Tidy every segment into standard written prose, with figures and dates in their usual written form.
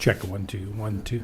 Check 1 2 1 2.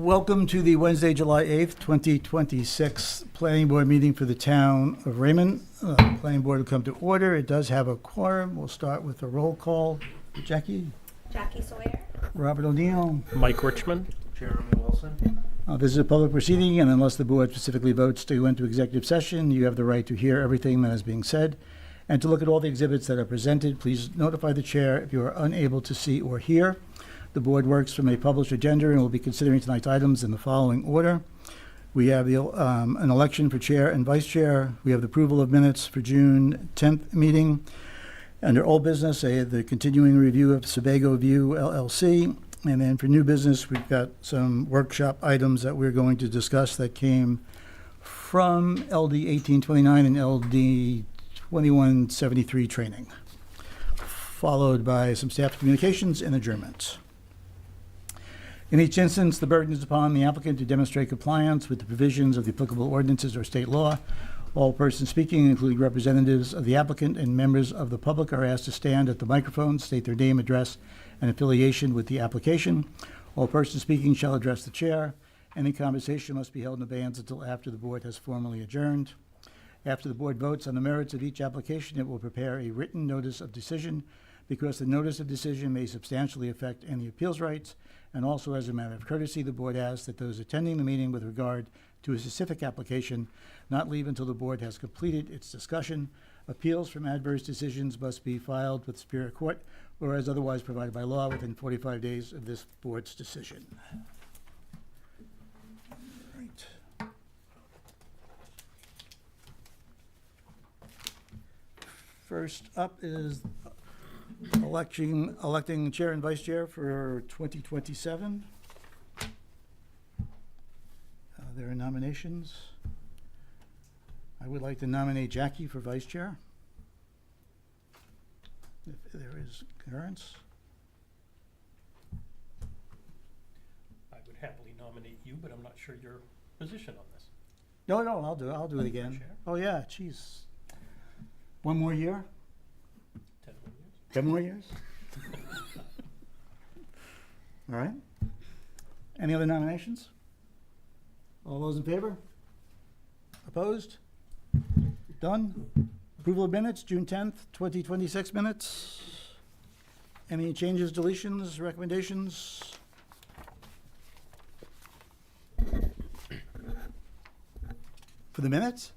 Welcome to the Wednesday, July 8th, 2026 Planning Board meeting for the town of Raymond. Planning Board will come to order. It does have a quorum. We'll start with a roll call. Jackie Sawyer. Robert O'Neill. Mike Richmond. Jeremy Wilson. This is a public proceeding, and unless the board specifically votes to go into executive session, you have the right to hear everything that is being said and to look at all the exhibits that are presented. Please notify the chair if you are unable to see or hear. The board works from a published agenda and will be considering tonight's items in the following order. We have an election for chair and vice chair. We have the approval of minutes for June 10th meeting. Under old business, the continuing review of Sebago View LLC. And then for new business, we've got some workshop items that we're going to discuss that came from LD 1829 and LD 2173 training, followed by some staff communications and adjournments. In each instance, the burden is upon the applicant to demonstrate compliance with the provisions of the applicable ordinances or state law. All persons speaking, including representatives of the applicant and members of the public, are asked to stand at the microphone, state their name, address, and affiliation with the application. All persons speaking shall address the chair. Any conversation must be held in abeyance until after the board has formally adjourned. After the board votes on the merits of each application, it will prepare a written notice of decision. Because the notice of decision may substantially affect any appeals rights, and also as a matter of courtesy, the board asks that those attending the meeting with regard to a specific application not leave until the board has completed its discussion. Appeals from adverse decisions must be filed with Superior Court or as otherwise provided by law within 45 days of this board's decision. Right. First up is electing chair and vice chair for 2027. There are nominations. I would like to nominate Jackie for vice chair, if there is concurrence. I would happily nominate you, but I'm not sure your position on this. No, I'll do it again. Chair? Oh, yeah, geez. One more year? 10 more years. 10 more years? All right. Any other nominations? All those in favor? Opposed? Done. Approval of minutes, June 10th, 2026 minutes. Any changes, deletions, recommendations? For the minutes?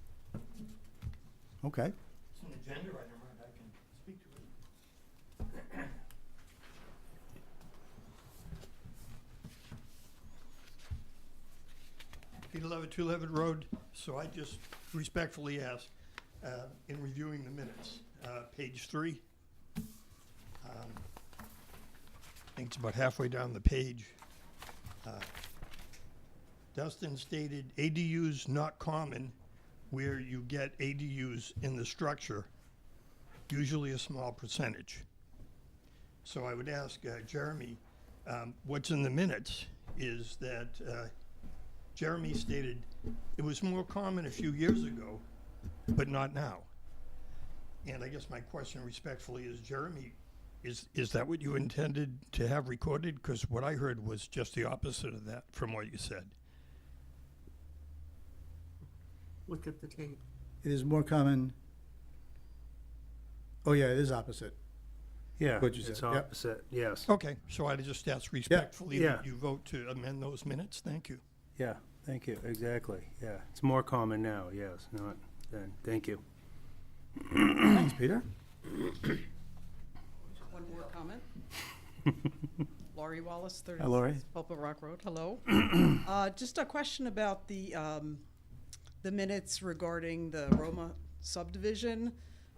Okay. It's an agenda item, right? I can speak to it. Peter Levitt, 2 Levitt Road. So I just respectfully ask, in reviewing the minutes, page 3. I think it's about halfway down the page. Dustin stated ADUs not common where you get ADUs in the structure, usually a small percentage. So I would ask Jeremy, what's in the minutes is that Jeremy stated it was more common a few years ago, but not now. And I guess my question respectfully is, Jeremy, is that what you intended to have recorded? Because what I heard was just the opposite of that from what you said. Look at the tape. It is more common. Oh, yeah, it is opposite. Yeah, What you it's said, yep. opposite, yes. Okay, so I just ask respectfully Yeah. that you vote to amend those minutes. Thank you. Yeah, thank you, exactly, yeah. It's more common now, yes, not then. Thank you. Thanks, Peter. One more comment. Laurie Wallace, 30 Hi, Laurie. Pulpit Rock Road. Hello. Just a question about the minutes regarding the Roma subdivision.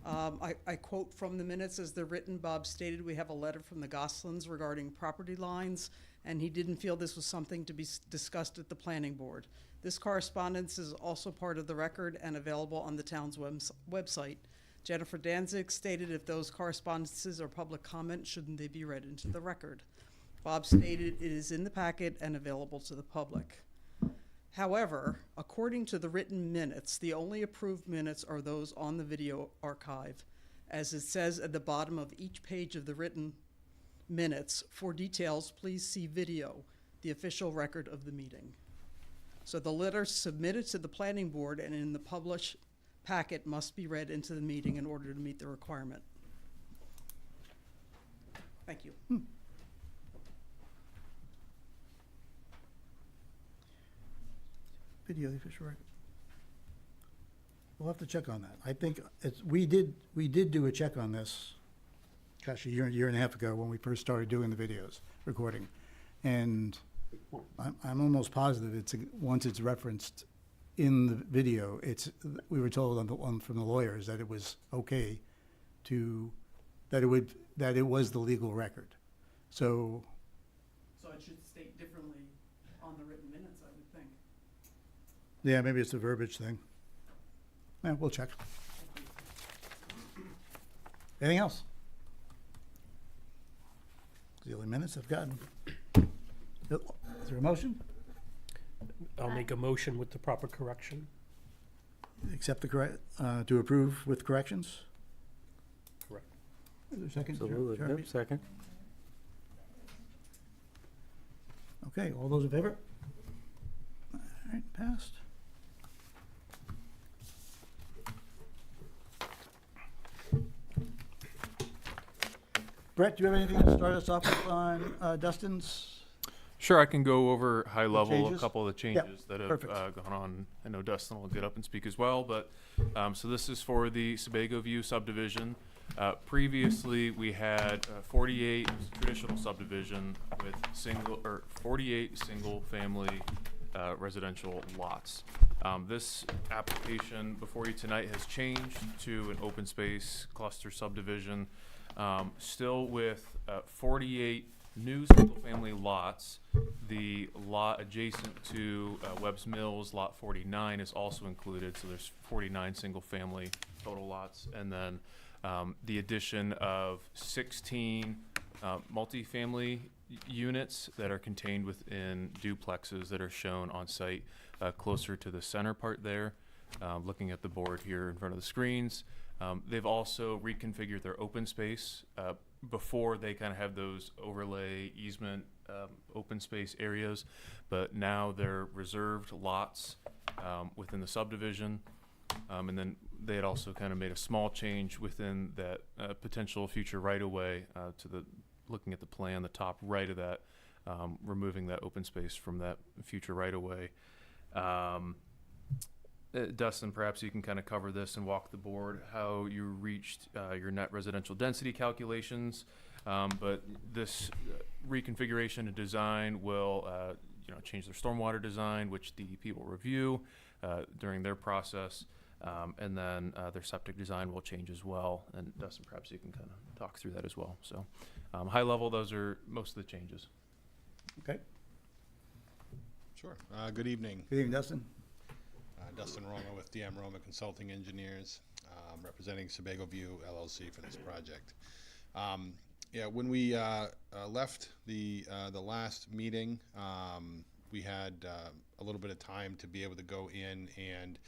I quote from the minutes as they're written. Bob stated, "We have a letter from the Goslins regarding property lines, and he didn't feel this was something to be discussed at the planning board. This correspondence is also part of the record and available on the town's website. Jennifer Danzig stated if those correspondences are public comment, shouldn't they be read into the record? Bob stated it is in the packet and available to the public. However, according to the written minutes, the only approved minutes are those on the video archive. As it says at the bottom of each page of the written minutes, for details, please see video. the official record of the meeting. So the letter submitted to the planning board and in the published packet must be read into the meeting in order to meet the requirement. Thank you. Video the official record. We'll have to check on that. I think we did do a check on this, gosh, a year and a half ago when we first started doing the videos, recording. And I'm almost positive once it's referenced in the video, we were told from the lawyers that it was okay that it was the legal record. So it should state differently on the written minutes, I would think. yeah, maybe it's a verbiage thing. Yeah, we'll check. Anything else? The only minutes I've gotten. Is there a motion? I'll make a motion with the proper correction. Accept to approve with corrections? Correct. Is there a second? Absolutely. Jeremy? Yep, second. Okay, all those in favor? All right, passed. Brett, do you have anything to start us off with on Dustin's? Sure, I can go over high level a changes? couple of the changes that have perfect. gone on. I know Dustin will get up and speak as well, but so this is for the Sebago View subdivision. Previously, we had 48 traditional subdivision with 48 single-family residential lots. This application before you tonight has changed to an open space cluster subdivision, still with 48 new single-family lots. The lot adjacent to Webb's Mills, lot 49, is also included, so there's 49 single-family total lots. And then the addition of 16 multifamily units that are contained within duplexes that are shown on site closer to the center part there. Looking at the board here in front of the screens. They've also reconfigured their open space. Before they kind of have those overlay easement open space areas, but now they're reserved lots within the subdivision. And then they had also kind of made a small change within that potential future right-of-way looking at the plan, the top right of that, removing that open space from that future right-of-way. Dustin, perhaps you can kind of cover this and walk the board how you reached your net residential density calculations. But this reconfiguration and design will change their stormwater design, which DEP will review during their process. And then their septic design will change as well. And Dustin, perhaps you can kind of talk through that as well. So high level, those are most of the changes. Okay. Sure. Good evening. Good evening, Dustin. Dustin Roma with DM Roma Consulting Engineers, representing Sebago View LLC for this project. When we left the last meeting, we had a little bit of time to be able to go in and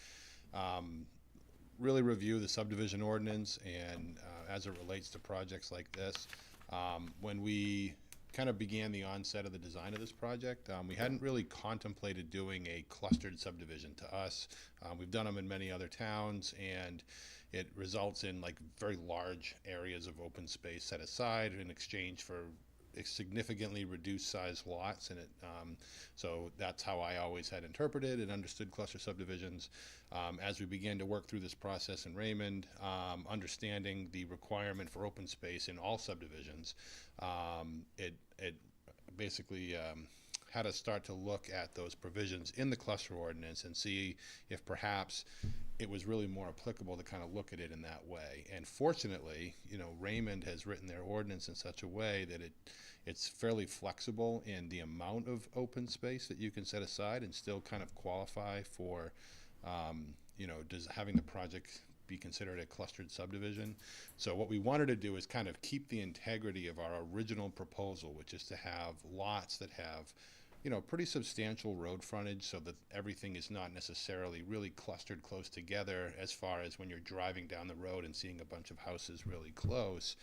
really review the subdivision ordinance and as it relates to projects like this. When we kind of began the onset of the design of this project, we hadn't really contemplated doing a clustered subdivision. To us, we've done them in many other towns, and it results in like very large areas of open space set aside in exchange for significantly reduced size lots. And so that's how I always had interpreted and understood cluster subdivisions. As we began to work through this process in Raymond, understanding the requirement for open space in all subdivisions, it basically had us start to look at those provisions in the cluster ordinance and see if perhaps it was really more applicable to kind of look at it in that way. And fortunately, Raymond has written their ordinance in such a way that it's fairly flexible in the amount of open space that you can set aside and still kind of qualify for, does having the project be considered a clustered subdivision. So what we wanted to do is kind of keep the integrity of our original proposal, which is to have lots that have pretty substantial road frontage so that everything is not necessarily really clustered close together as far as when you're driving down the road and seeing a bunch of houses really close.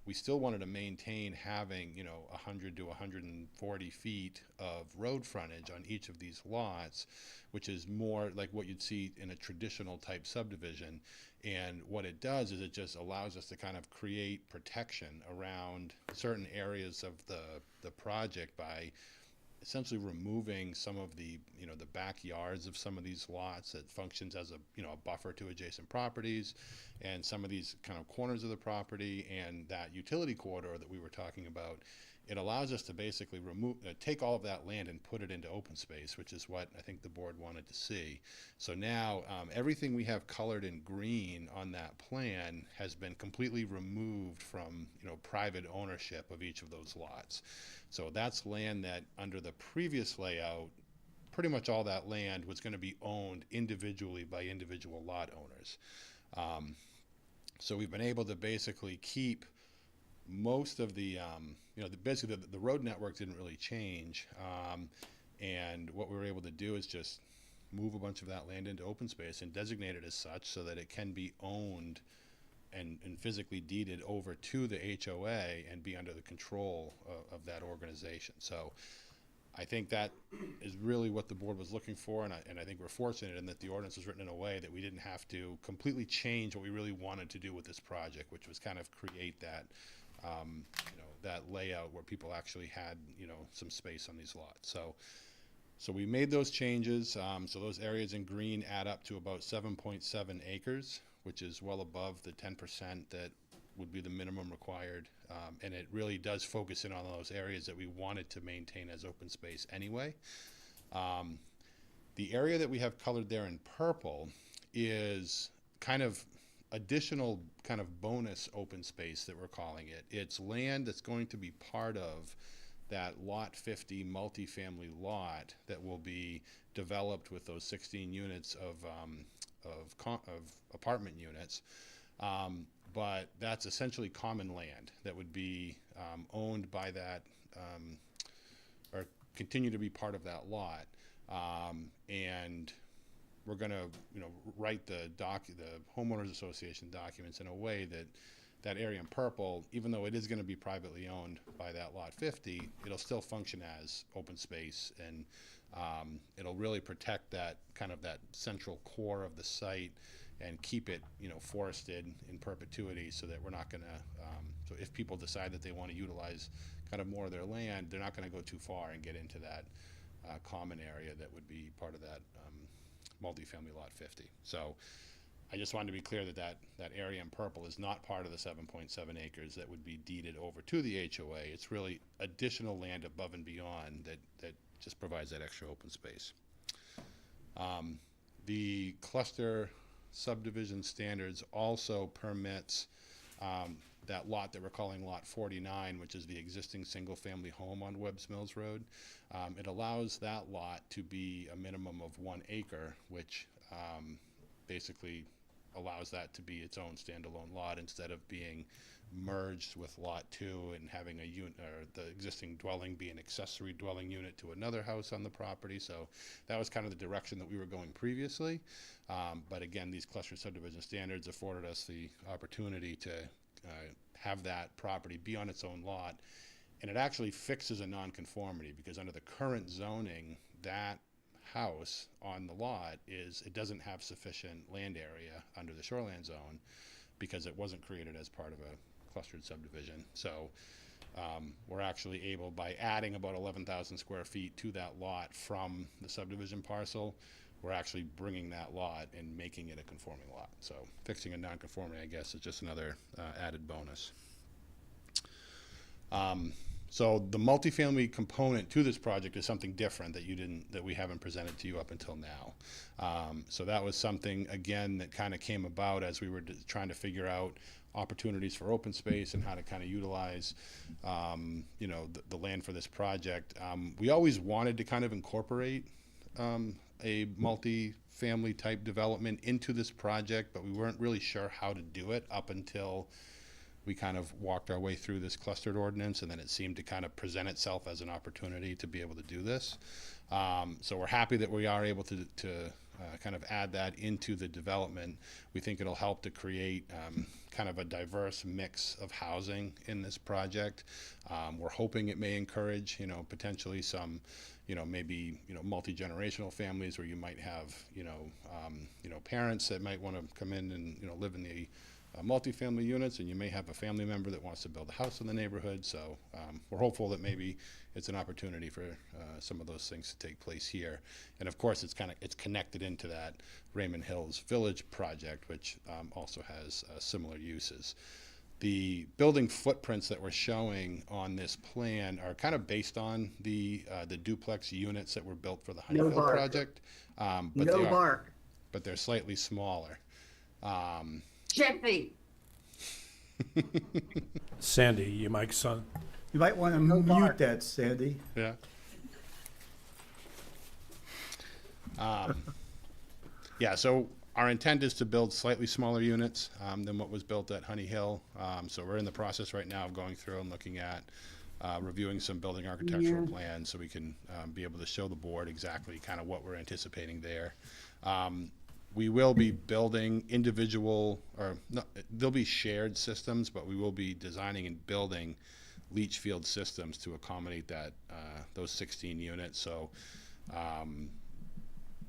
We still wanted to maintain having, 100 to 140 feet of road frontage on each of these lots, which is more like what you'd see in a traditional type subdivision. And what it does is it just allows us to kind of create protection around certain areas of the project by essentially removing some of the the backyards of some of these lots that functions as a a buffer to adjacent properties, and some of these kind of corners of the property and that utility corridor that we were talking about. It allows us to basically take all of that land and put it into open space, which is what I think the board wanted to see. So now everything we have colored in green on that plan has been completely removed from private ownership of each of those lots. So that's land that under the previous layout, pretty much all that land was going to be owned individually by individual lot owners. So we've been able to basically keep most of the basically the road network didn't really change, and what we were able to do is just move a bunch of that land into open space and designate it as such so that it can be owned and physically deeded over to the HOA and be under the control of that organization. So I think that is really what the board was looking for, and I think we're fortunate in that the ordinance was written in a way that we didn't have to completely change what we really wanted to do with this project, which was kind of create that that layout where people actually had some space on these lots. So we made those changes. So those areas in green add up to about 7.7 acres, which is well above the 10% that would be the minimum required. And it really does focus in on those areas that we wanted to maintain as open space anyway. The area that we have colored there in purple is kind of additional kind of bonus open space that we're calling it. It's land that's going to be part of that lot 50 multifamily lot that will be developed with those 16 units of apartment units. But that's essentially common land that would be owned by that or continue to be part of that lot. And we're going to write the homeowners association documents in a way that that area in purple, even though it is going to be privately owned by that lot 50, it'll still function as open space, and it'll really protect that kind of that central core of the site and keep it forested in perpetuity, so that we're not going to so if people decide that they want to utilize kind of more of their land, they're not going to go too far and get into that common area that would be part of that multifamily lot 50. So I just wanted to be clear that that area in purple is not part of the 7.7 acres that would be deeded over to the HOA. It's really additional land above and beyond that just provides that extra open space. The cluster subdivision standards also permits that lot that we're calling lot 49, which is the existing single-family home on Webbs Mills Road. It allows that lot to be a minimum of 1 acre, which basically allows that to be its own standalone lot instead of being merged with lot 2 and having a unit, or the existing dwelling be an accessory dwelling unit to another house on the property. So that was kind of the direction that we were going previously. But again, these cluster subdivision standards afforded us the opportunity to have that property be on its own lot. And it actually fixes a nonconformity, because under the current zoning, that house on the lot it doesn't have sufficient land area under the shoreline zone because it wasn't created as part of a clustered subdivision. So we're actually able, by adding about 11,000 square feet to that lot from the subdivision parcel, we're actually bringing that lot and making it a conforming lot. So fixing a nonconformity, I guess, is just another added bonus. So the multifamily component to this project is something different that we haven't presented to you up until now. So that was something, again, that kind of came about as we were trying to figure out opportunities for open space and how to kind of utilize, the land for this project. We always wanted to kind of incorporate a multi-family type development into this project, but we weren't really sure how to do it up until we kind of walked our way through this clustered ordinance, and then it seemed to kind of present itself as an opportunity to be able to do this. So we're happy that we are able to kind of add that into the development. We think it'll help to create kind of a diverse mix of housing in this project. We're hoping it may encourage, potentially some, maybe, multi-generational families where you might have, parents that might want to come in and, live in the multifamily units, and you may have a family member that wants to build a house in the neighborhood. So we're hopeful that maybe it's an opportunity for some of those things to take place here. And of course, it's connected into that Raymond Hills Village project, which also has similar uses. The building footprints that we're showing on this plan are kind of based on the duplex units that were built for the Honeyfield project. But they're slightly smaller. Jiffy. Sandy, your mic's on. You might want to mute that, Sandy. Yeah. Yeah, so our intent is to build slightly smaller units than what was built at Honey Hill. So we're in the process right now of going through and looking at reviewing some building architectural plans so we can be able to show the board exactly kind of what we're anticipating there. We will be building individual, there'll be shared systems, but we will be designing and building leach field systems to accommodate that those 16 units. So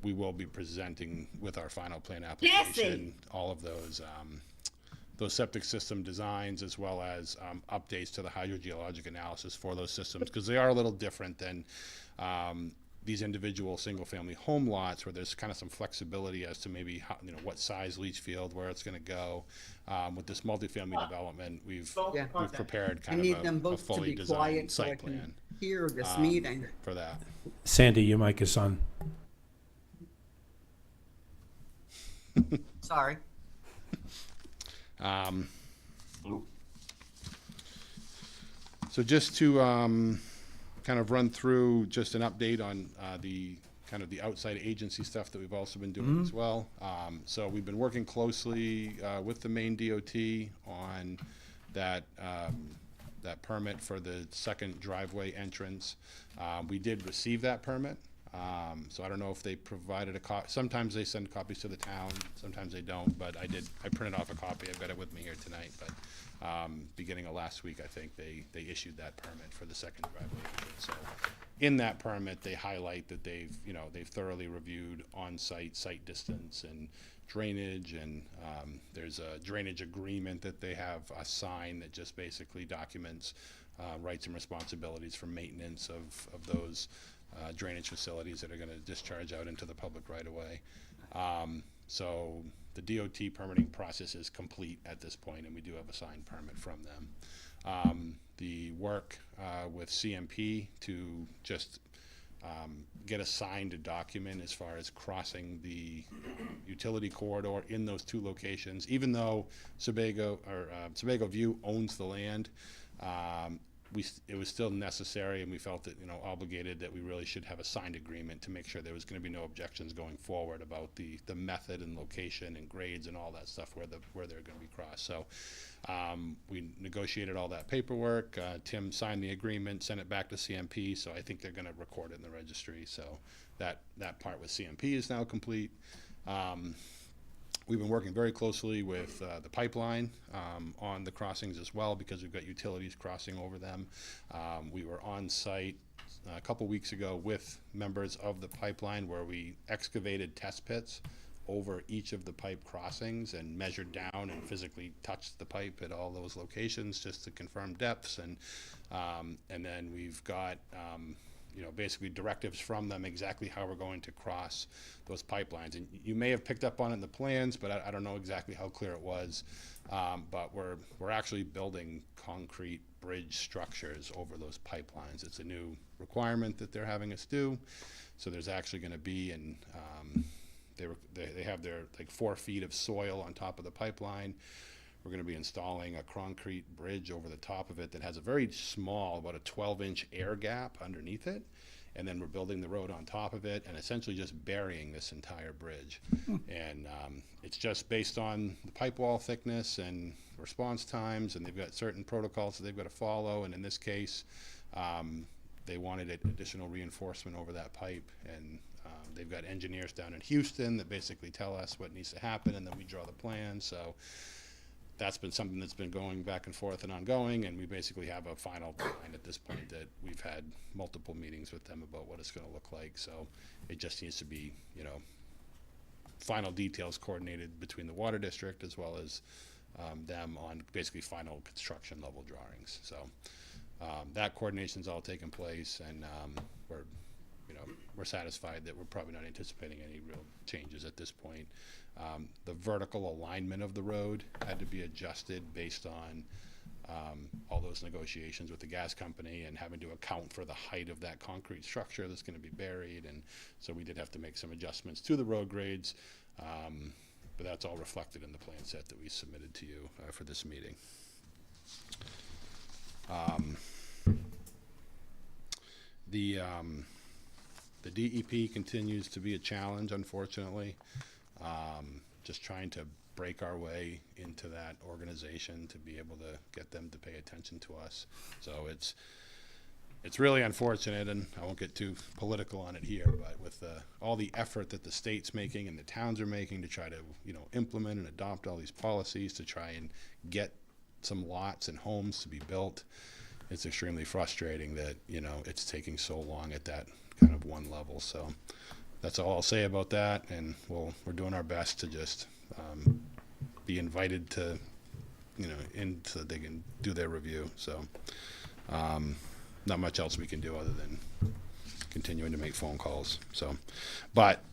we will be presenting with our final plan application all of those septic system designs, as well as updates to the hydrogeologic analysis for those systems, because they are a little different than these individual single-family home lots, where there's kind of some flexibility as to maybe how, what size leach field, where it's going to go. With this multifamily development, we've prepared kind of a fully designed site plan Hear this meeting. for that. Sandy, your mic is on. Sorry. So just to kind of run through just an update on the kind of the outside agency stuff that we've also been doing as well. So we've been working closely with the Maine DOT on that that permit for the second driveway entrance. We did receive that permit. So I don't know if they provided a copy. Sometimes they send copies to the town, sometimes they don't, but I printed off a copy. I've got it with me here tonight, but beginning of last week, I think they issued that permit for the second driveway. So in that permit, they highlight that they've thoroughly reviewed on-site site distance and drainage, and there's a drainage agreement that they have a sign that just basically documents rights and responsibilities for maintenance of those drainage facilities that are going to discharge out into the public right away. So the DOT permitting process is complete at this point, and we do have a signed permit from them. The work with CMP to just get assigned a document as far as crossing the utility corridor in those two locations, even though Sebago View owns the land. It was still necessary, and we felt that, obligated, that we really should have a signed agreement to make sure there was going to be no objections going forward about the method and location and grades and all that stuff where they're going to be crossed. So we negotiated all that paperwork. Tim signed the agreement, sent it back to CMP. So I think they're going to record it in the registry. So that part with CMP is now complete. We've been working very closely with the pipeline on the crossings as well, because we've got utilities crossing over them. We were on site a couple weeks ago with members of the pipeline, where we excavated test pits over each of the pipe crossings and measured down and physically touched the pipe at all those locations just to confirm depths. And then we've got basically directives from them exactly how we're going to cross those pipelines. And you may have picked up on it in the plans, but I don't know exactly how clear it was. But we're actually building concrete bridge structures over those pipelines. It's a new requirement that they're having us do. So there's actually going to be, they have their 4 feet of soil on top of the pipeline. We're going to be installing a concrete bridge over the top of it that has a very small, about a 12-inch air gap underneath it. and then we're building the road on top of it and essentially just burying this entire bridge. And it's just based on the pipe wall thickness and response times, and they've got certain protocols that they've got to follow, and in this case, they wanted additional reinforcement over that pipe, and they've got engineers down in Houston that basically tell us what needs to happen, and then we draw the plan. So that's been something that's been going back and forth and ongoing, and we basically have a final design at this point that we've had multiple meetings with them about what it's going to look like. So it just needs to be, you know, final details coordinated between the water district as well as them on basically final construction level drawings. So that coordination's all taken place, and we're satisfied that we're probably not anticipating any real changes at this point. The vertical alignment of the road had to be adjusted based on all those negotiations with the gas company and having to account for the height of that concrete structure that's going to be buried, and so we did have to make some adjustments to the road grades, but that's all reflected in the plan set that we submitted to you for this meeting. The DEP continues to be a challenge, unfortunately. Just trying to break our way into that organization to be able to get them to pay attention to us. So it's really unfortunate, and I won't get too political on it here, but with all the effort that the state's making and the towns are making to try to, you know, implement and adopt all these policies to try and get some lots and homes to be built, it's extremely frustrating that, you know, it's taking so long at that kind of one level. So that's all I'll say about that, and we're doing our best to just be invited to, you know, in so they can do their review. So not much else we can do other than continuing to make phone calls. So, but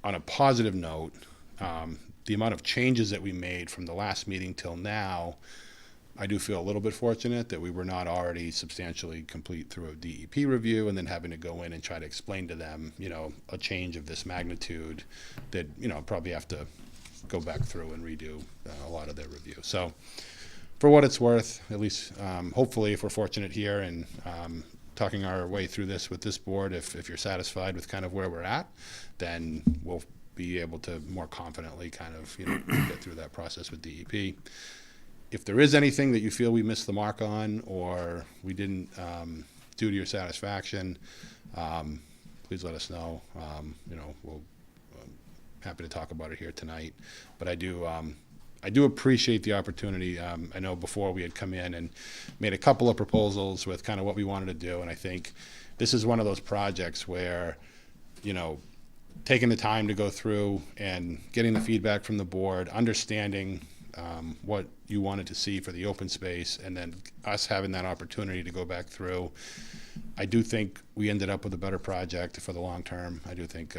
on a positive note, the amount of changes that we made from the last meeting till now, I do feel a little bit fortunate that we were not already substantially complete through a DEP review and then having to go in and try to explain to them, you know, a change of this magnitude that, you know, probably have to go back through and redo a lot of their review. So for what it's worth, at least hopefully if we're fortunate here and talking our way through this with this board, if you're satisfied with kind of where we're at, then we'll be able to more confidently kind of, you know, get through that process with DEP. If there is anything that you feel we missed the mark on or we didn't do to your satisfaction, please let us know. You know, we'll happy to talk about it here tonight. But I do appreciate the opportunity. I know before we had come in and made a couple of proposals with kind of what we wanted to do, and I think this is one of those projects where, you know, taking the time to go through and getting the feedback from the board, understanding what you wanted to see for the open space, and then us having that opportunity to go back through. I do think we ended up with a better project for the long term. I do think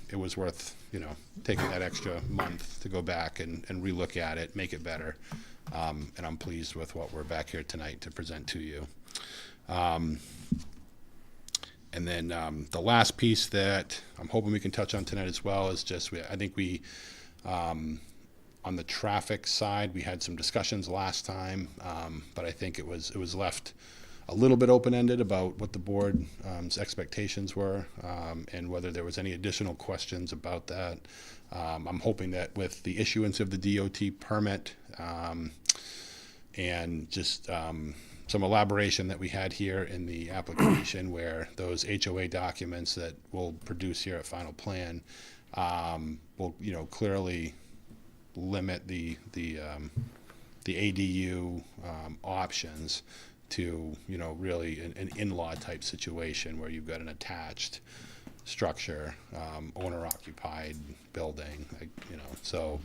it was worth, you know, taking that extra month to go back and relook at it, make it better. And I'm pleased with what we're back here tonight to present to you. And then the last piece that I'm hoping we can touch on tonight as well is just, I think we, on the traffic side, we had some discussions last time, but I think it was left a little bit open-ended about what the board's expectations were, and whether there was any additional questions about that. I'm hoping that with the issuance of the DOT permit and just some elaboration that we had here in the application where those HOA documents that we'll produce here at Final Plan will, you know, clearly limit the ADU options to, you know, really an in-law type situation where you've got an attached structure, owner-occupied building, like, you know. So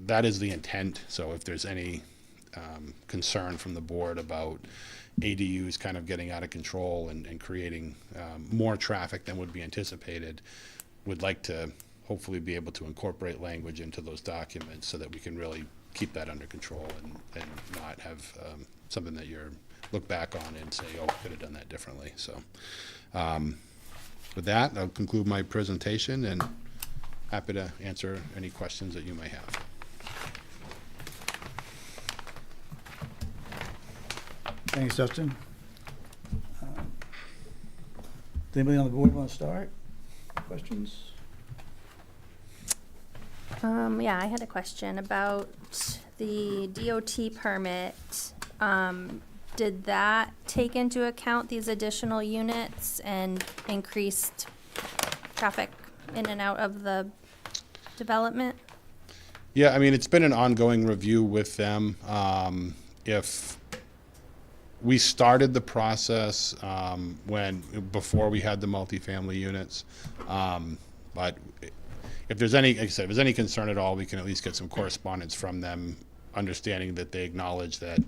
that is the intent. So if there's any concern from the board about ADUs kind of getting out of control and creating more traffic than would be anticipated, would like to hopefully be able to incorporate language into those documents so that we can really keep that under control and not have something that you're look back on and say, oh, we could have done that differently. So with that, I'll conclude my presentation and happy to answer any questions that you may have. Thanks, Dustin. Does anybody on the board want to start? Questions? Yeah, I had a question about the DOT permit. Did that take into account these additional units and increased traffic in and out of the development? Yeah, I mean, it's been an ongoing review with them. If we started the process before we had the multifamily units, but if there's any, like I said, if there's any concern at all, we can at least get some correspondence from them, understanding that they acknowledge that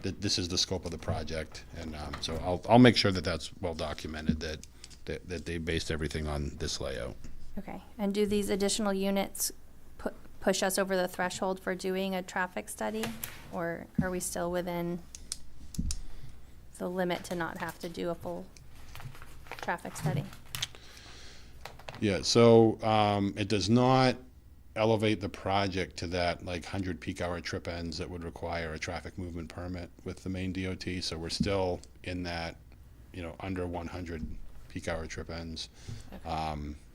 this is the scope of the project, and so I'll make sure that that's well documented, that they based everything on this layout. Okay, and do these additional units push us over the threshold for doing a traffic study? Or are we still within the limit to not have to do a full traffic study? Yeah, so it does not elevate the project to that 100 peak hour trip ends that would require a traffic movement permit with the Maine DOT. So we're still in that, under 100 peak hour trip ends.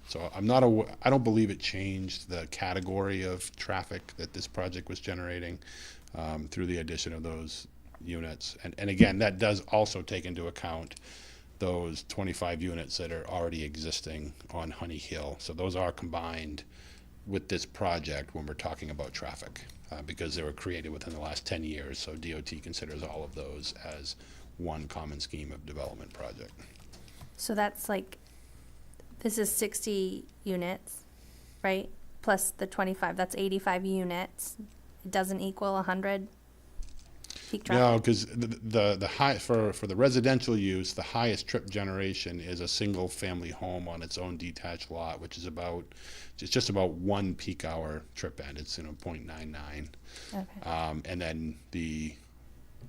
So I don't believe it changed the category of traffic that this project was generating through the addition of those units. And again, that does also take into account those 25 units that are already existing on Honey Hill. So those are combined with this project when we're talking about traffic, because they were created within the last 10 years. So DOT considers all of those as one common scheme of development project. So that's this is 60 units, right? Plus the 25, that's 85 units. It doesn't equal 100 peak traffic? No, because the high, for the residential use, the highest trip generation is a single family home on its own detached lot, which is just about 1 peak hour trip end. It's 0.99. Okay. And then the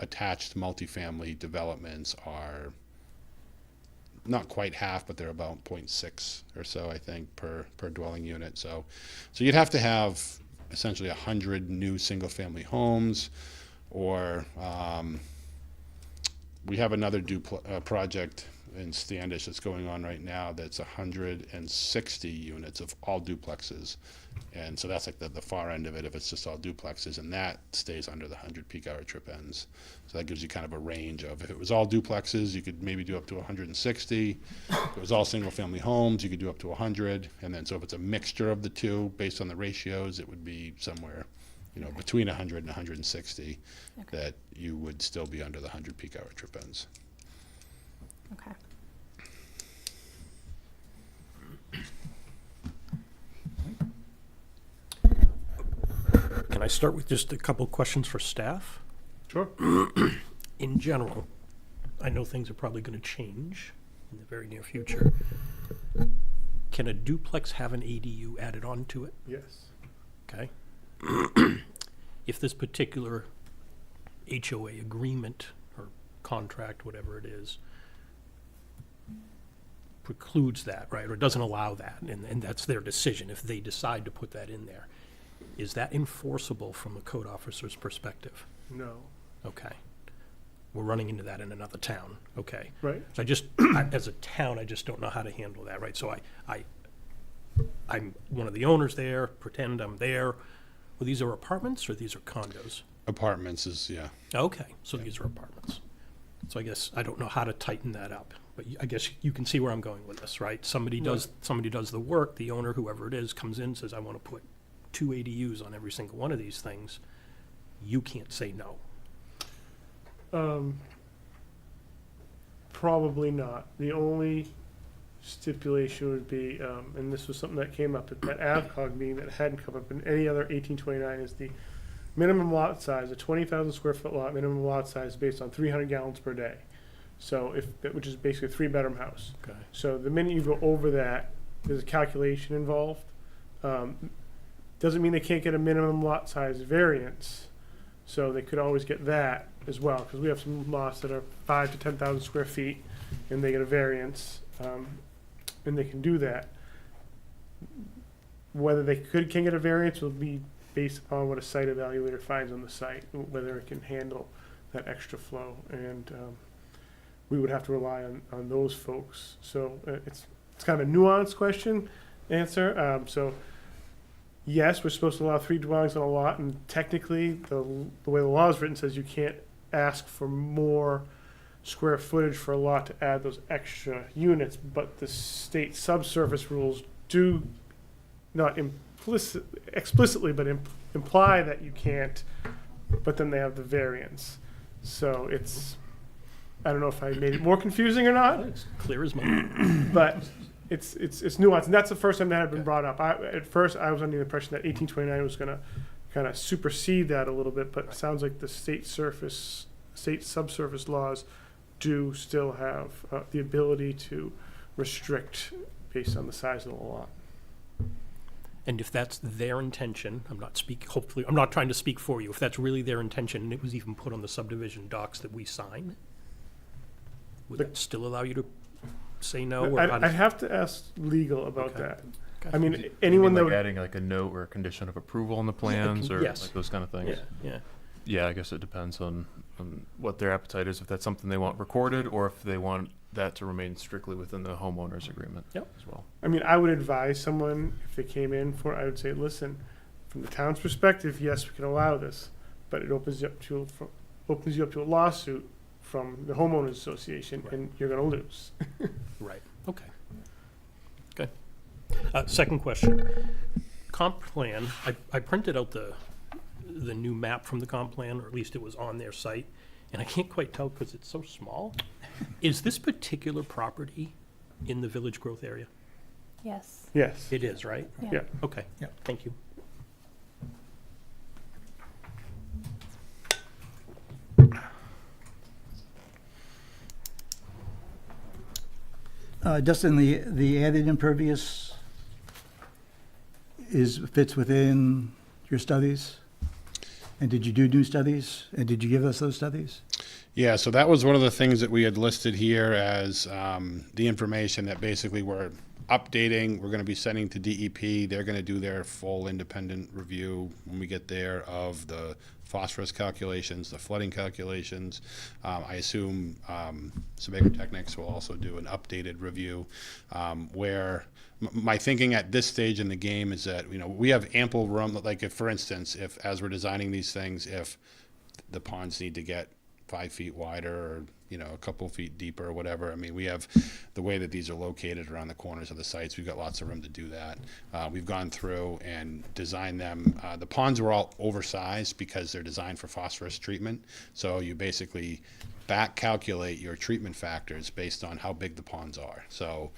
attached multifamily developments are not quite half, but they're about 0.6 or so, I think, per dwelling unit. So you'd have to have essentially 100 new single-family homes, or we have another project in Standish that's going on right now that's 160 units of all duplexes. And so that's the far end of it, if it's just all duplexes, and that stays under the 100 peak hour trip ends. So that gives you kind of a range of, if it was all duplexes, you could maybe do up to 160. If it was all single family homes, you could do up to 100. And then so if it's a mixture of the two, based on the ratios, it would be somewhere, between 100 and 160, that you would still be under the 100 peak hour trip ends. Okay. Can I start with just a couple questions for staff? Sure. In general, I know things are probably going to change in the very near future. Can a duplex have an ADU added onto it? Yes. Okay. If this particular HOA agreement or contract, whatever it is, precludes that, right, or doesn't allow that, and that's their decision if they decide to put that in there, is that enforceable from a code officer's perspective? No. Okay. We're running into that in another town, okay? Right. So as a town, I just don't know how to handle that, right? So I'm one of the owners there, pretend I'm there. Well, these are apartments or these are condos? Apartments is, yeah. Okay, so these are apartments. So I guess I don't know how to tighten that up, but I guess you can see where I'm going with this, right? Somebody does the work, the owner, whoever it is, comes in, says, I want to put 2 ADUs on every single one of these things. You can't say no. Probably not. The only stipulation would be, and this was something that came up at that AvCog meeting that hadn't come up in any other 1829, is the minimum lot size, a 20,000 square foot lot, minimum lot size based on 300 gallons per day. So which is basically a 3-bedroom house. Okay. So the minute you go over that, there's a calculation involved. Doesn't mean they can't get a minimum lot size variance. So they could always get that as well, because we have some lots that are 5,000 to 10,000 square feet, and they get a variance, and they can do that. Whether they can get a variance will be based upon what a site evaluator finds on the site, whether it can handle that extra flow. And we would have to rely on those folks. So it's kind of a nuanced answer. So yes, we're supposed to allow 3 dwellings on a lot, and technically, the way the law is written says you can't ask for more square footage for a lot to add those extra units, but the state subsurface rules do not explicitly, but imply that you can't, but then they have the variance. So it's, I don't know if I made it more confusing or not, It's clear as mud. but it's nuanced, and that's the first time that had been brought up. At first, I was under the impression that 1829 was going to kind of supersede that a little bit, but it sounds like the state subsurface laws do still have the ability to restrict based on the size of the lot. And if that's their intention, hopefully, I'm not trying to speak for you, if that's really their intention, and it was even put on the subdivision docs that we sign, would that still allow you to say no? Or I'd have to ask legal about Okay. that. Okay. I mean, You anyone mean that like would, adding like a note or a condition of approval on the plans, or yes. like those kind of things? Yeah. Yeah, I guess it depends on what their appetite is, if that's something they want recorded, or if they want that to remain strictly within the homeowner's agreement Yep. as well. I mean, I would advise someone, if they came in for, I would say, listen, from the town's perspective, yes, we can allow this, but it opens you up to a lawsuit from the homeowners association, and you're gonna lose. Right, okay. Good. Second question. Comp plan, I printed out the new map from the comp plan, or at least it was on their site, and I can't quite tell because it's so small. Is this particular property in the village growth area? Yes. Yes. It is, right? Yeah. Okay, Yeah. thank you. Dustin, the added impervious fits within your studies? And did you do new studies? And did you give us those studies? Yeah, so that was one of the things that we had listed here as the information that basically we're updating. We're going to be sending to DEP. They're going to do their full independent review when we get there of the phosphorus calculations, the flooding calculations. I assume Sebago Technics will also do an updated review where my thinking at this stage in the game is that, we have ample room. Like if, for instance, as we're designing these things, if the ponds need to get 5 feet wider or, a couple feet deeper or whatever. I mean, we have the way that these are located around the corners of the sites. We've got lots of room to do that. We've gone through and designed them. The ponds were all oversized because they're designed for phosphorus treatment. So you basically back calculate your treatment factors based on how big the ponds are. So,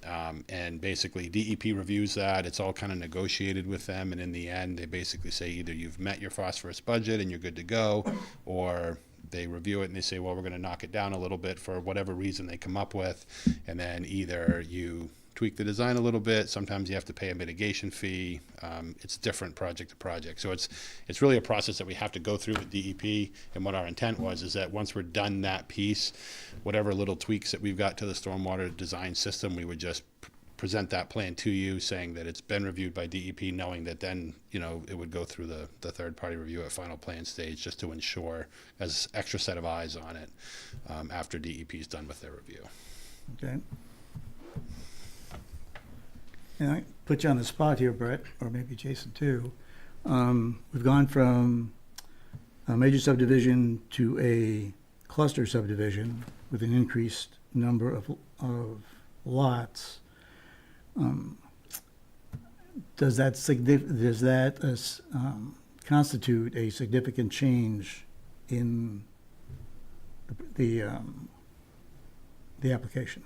and basically DEP reviews that. It's all kind of negotiated with them. And in the end, they basically say either you've met your phosphorus budget and you're good to go, or they review it and they say, well, we're going to knock it down a little bit for whatever reason they come up with. And then either you tweak the design a little bit. Sometimes you have to pay a mitigation fee. It's different project to project. So it's really a process that we have to go through with DEP. And what our intent was is that once we're done that piece, whatever little tweaks that we've got to the stormwater design system, we would just present that plan to you saying that it's been reviewed by DEP, knowing that then, it would go through the third-party review at final plan stage just to ensure as extra set of eyes on it after DEP is done with their review. Okay. And I put you on the spot here, Brett, or maybe Jason too. We've gone from a major subdivision to a cluster subdivision with an increased number of lots. Does that constitute a significant change in the application?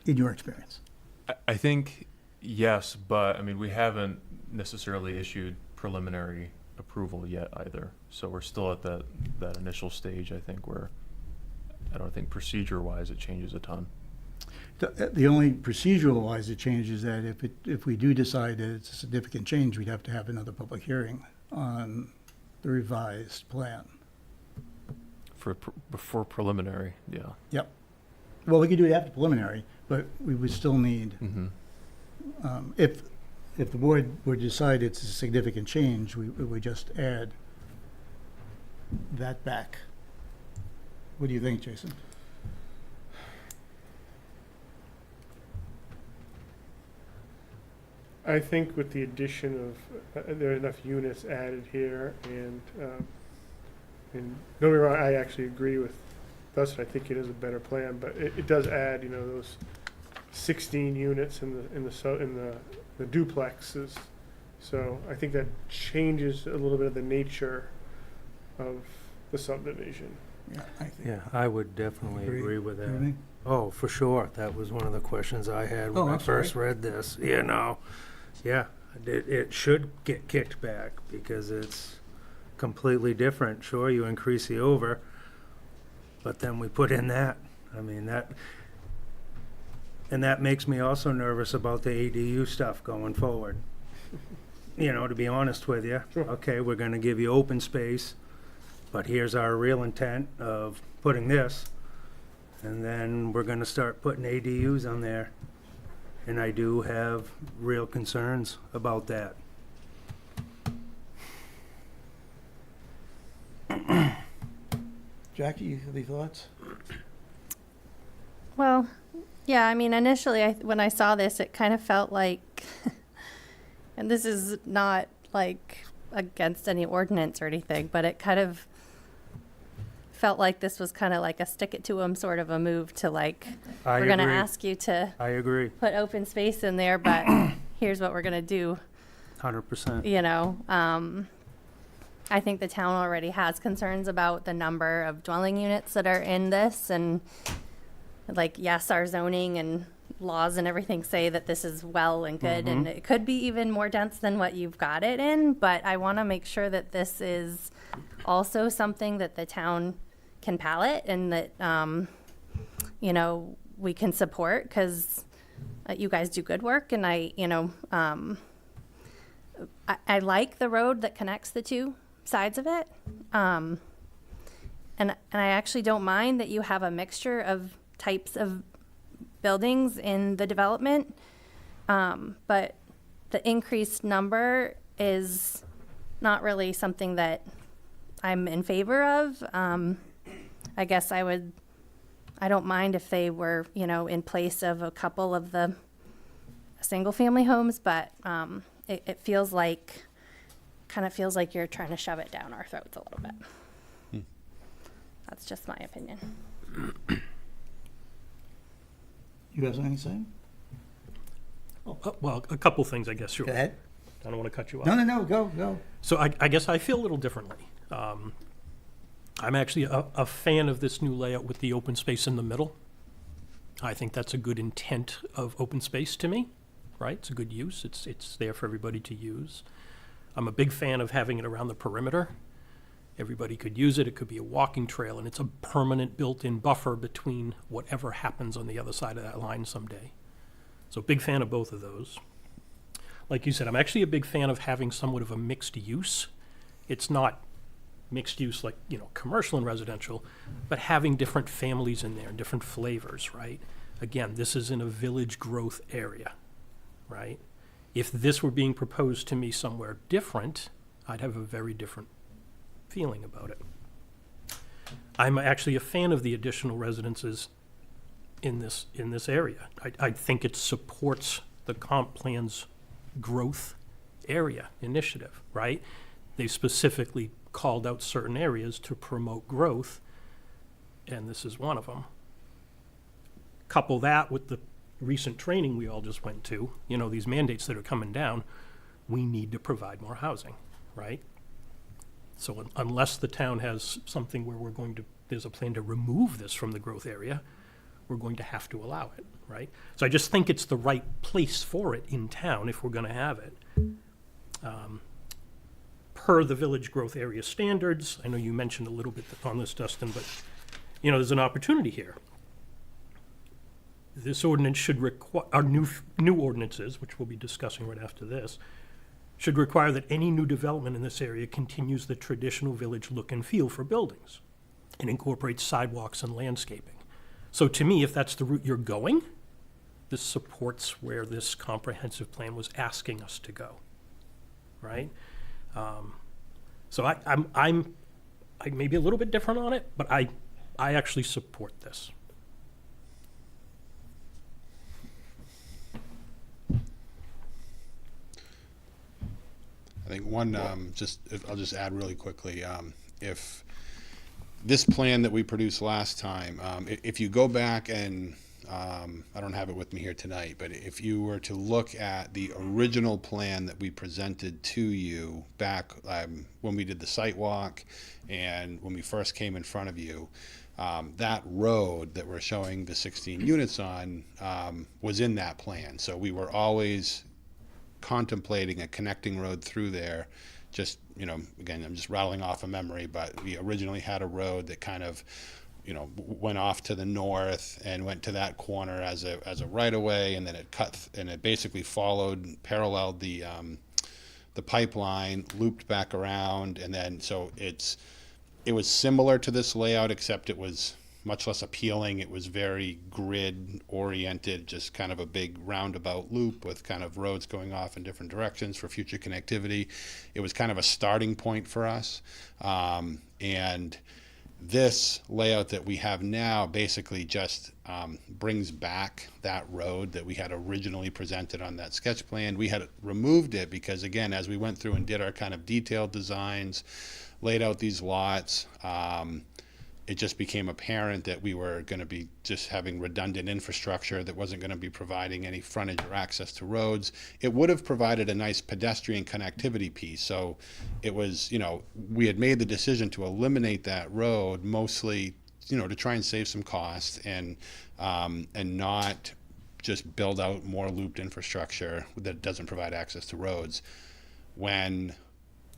In your experience? I think yes, but I mean, we haven't necessarily issued preliminary approval yet either. So we're still at that initial stage, I think, where I don't think procedure-wise it changes a ton. The only procedural-wise it changes that if we do decide that it's a significant change, we'd have to have another public hearing on the revised plan. Before preliminary, yeah. Yep. Well, we could do it after preliminary, but we would still need, if the board would decide it's a significant change, we would just add that back. What do you think, Jason? I think with the addition of, there are enough units added here, and don't get me wrong, I actually agree with Dustin. I think it is a better plan, but it does add, you know, those 16 units in the duplexes. So I think that changes a little bit of the nature of the subdivision. Yeah, I think. Yeah, I would definitely agree with that. Everything? Oh, for sure. That was one of the questions I had Oh, when I I'm sorry. first read this. You know, yeah, it should get kicked back because it's completely different. Sure, you increase the over, but then we put in that. I mean, that makes me also nervous about the ADU stuff going forward. You know, to be honest with you. Sure. Okay, we're gonna give you open space, but here's our real intent of putting this. And then we're gonna start putting ADUs on there. And I do have real concerns about that. Jackie, you have any thoughts? Well, yeah, I mean, initially, when I saw this, it kind of felt like, and this is not like against any ordinance or anything, but it kind of felt like this was kind of like a stick it to 'em sort of a move to like, I we're going to agree. ask you to I agree, put open space in there, but here's what we're going to do, 100%. you know. I think the town already has concerns about the number of dwelling units that are in this, and like, yes, our zoning and laws and everything say that this is well and good, and it could be even more dense than what you've got it in, but I want to make sure that this is also something that the town can palate and that, you know, we can support, because you guys do good work, and I like the road that connects the two sides of it. And I actually don't mind that you have a mixture of types of buildings in the development. But the increased number is not really something that I'm in favor of. I guess I don't mind if they were, you know, in place of a couple of the single-family homes, but it feels like, kind of feels like you're trying to shove it down our throats a little bit. That's just my opinion. You have something to say? Well, a couple things, I guess, sure. Go ahead. I don't want to cut you off. No, go. So I guess I feel a little differently. I'm actually a fan of this new layout with the open space in the middle. I think that's a good intent of open space to me, right? It's a good use. It's there for everybody to use. I'm a big fan of having it around the perimeter. Everybody could use it. It could be a walking trail, and it's a permanent built-in buffer between whatever happens on the other side of that line someday. So big fan of both of those. Like you said, I'm actually a big fan of having somewhat of a mixed use. It's not mixed use like, you know, commercial and residential, but having different families in there and different flavors, right? Again, this is in a village growth area, right? If this were being proposed to me somewhere different, I'd have a very different feeling about it. I'm actually a fan of the additional residences in this area. I think it supports the comp plan's growth area initiative, right? They specifically called out certain areas to promote growth, and this is one of them. Couple that with the recent training we all just went to, you know, these mandates that are coming down, we need to provide more housing, right? So unless the town has something where there's a plan to remove this from the growth area, we're going to have to allow it, right? So I just think it's the right place for it in town if we're gonna have it. Per the village growth area standards, I know you mentioned a little bit on this, Dustin, but, you know, there's an opportunity here. This ordinance should require, our new ordinances, which we'll be discussing right after this, should require that any new development in this area continues the traditional village look and feel for buildings and incorporates sidewalks and landscaping. So to me, if that's the route you're going, this supports where this comprehensive plan was asking us to go, right? So I may be a little bit different on it, but I actually support this. I think one, I'll just add really quickly, if this plan that we produced last time, if you go back and, I don't have it with me here tonight, but if you were to look at the original plan that we presented to you back, when we did the site walk and when we first came in front of you, that road that we're showing the 16 units on, was in that plan. So we were always contemplating a connecting road through there. Just, again, I'm just rattling off a memory, but we originally had a road that kind of, went off to the north and went to that corner as a right of way, and then it and it basically paralleled the pipeline, looped back around, and then so it was similar to this layout, except it was much less appealing. It was very grid oriented, just kind of a big roundabout loop with kind of roads going off in different directions for future connectivity. It was kind of a starting point for us. And this layout that we have now basically just brings back that road that we had originally presented on that sketch plan. We had removed it because, again, as we went through and did our kind of detailed designs, laid out these lots, it just became apparent that we were going to be just having redundant infrastructure that wasn't going to be providing any frontage or access to roads. It would have provided a nice pedestrian connectivity piece. So it was, we had made the decision to eliminate that road mostly, to try and save some costs and not just build out more looped infrastructure that doesn't provide access to roads. When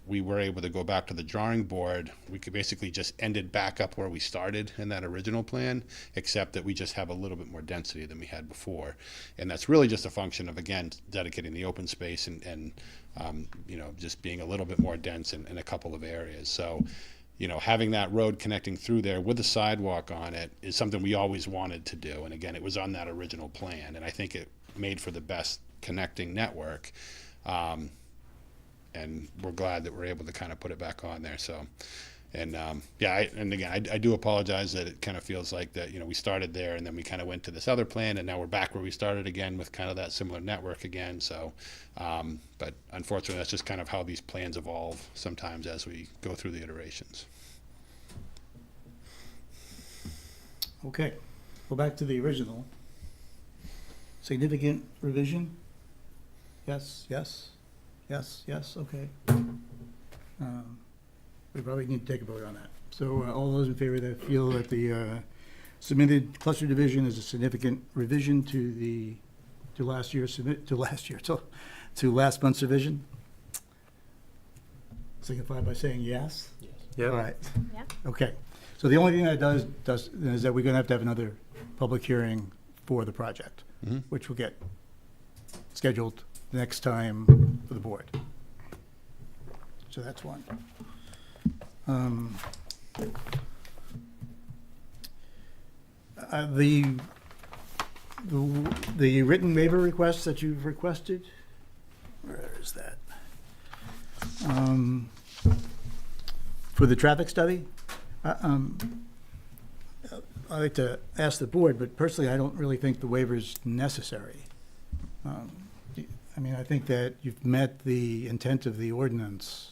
we were able to go back to the drawing board, we could basically just ended back up where we started in that original plan, except that we just have a little bit more density than we had before. And that's really just a function of, again, dedicating the open space and just being a little bit more dense in a couple of areas. So, having that road connecting through there with a sidewalk on it is something we always wanted to do. And again, it was on that original plan, and I think it made for the best connecting network. And we're glad that we're able to kind of put it back on there. So, and again, I do apologize that it kind of feels like that, we started there and then we kind of went to this other plan and now we're back where we started again with kind of that similar network again. So, but unfortunately, that's just kind of how these plans evolve sometimes as we go through the iterations. Okay, go back to the original. Significant revision? Yes, yes. Yes, okay. We probably need to take a vote on that. So all those in favor that feel that the submitted cluster division is a significant revision to last month's revision, signify by saying yes. Yes. All right, Yeah. okay. So the only thing that does is that we're gonna have to have another public hearing for the project, which will get scheduled next time for the board. So that's one. The written waiver request that you've requested, where is that? For the traffic study, I'd like to ask the board, but personally, I don't really think the waiver is necessary. I think that you've met the intent of the ordinance.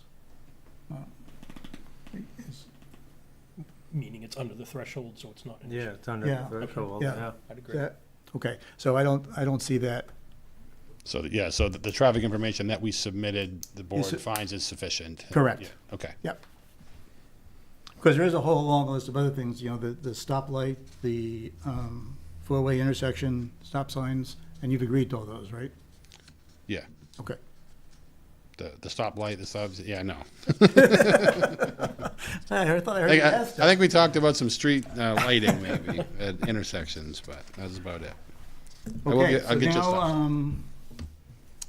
Meaning it's under the threshold, so it's not an issue. Yeah, it's under Yeah. the threshold, Yeah. yeah. I'd agree. Okay, so I don't see that. So, so the traffic information that we submitted, the board Is it- finds is sufficient. Correct. Yeah, okay. Yep. Because there is a whole long list of other things, the stoplight, the four-way intersection, stop signs, and you've agreed to all those, right? Yeah. Okay. The stoplight, the subs, yeah, no. I thought I I heard think, you I, ask I think we talked about some street lighting maybe at intersections, but that's about it. I will Okay, get- I'll so get you now, stuff.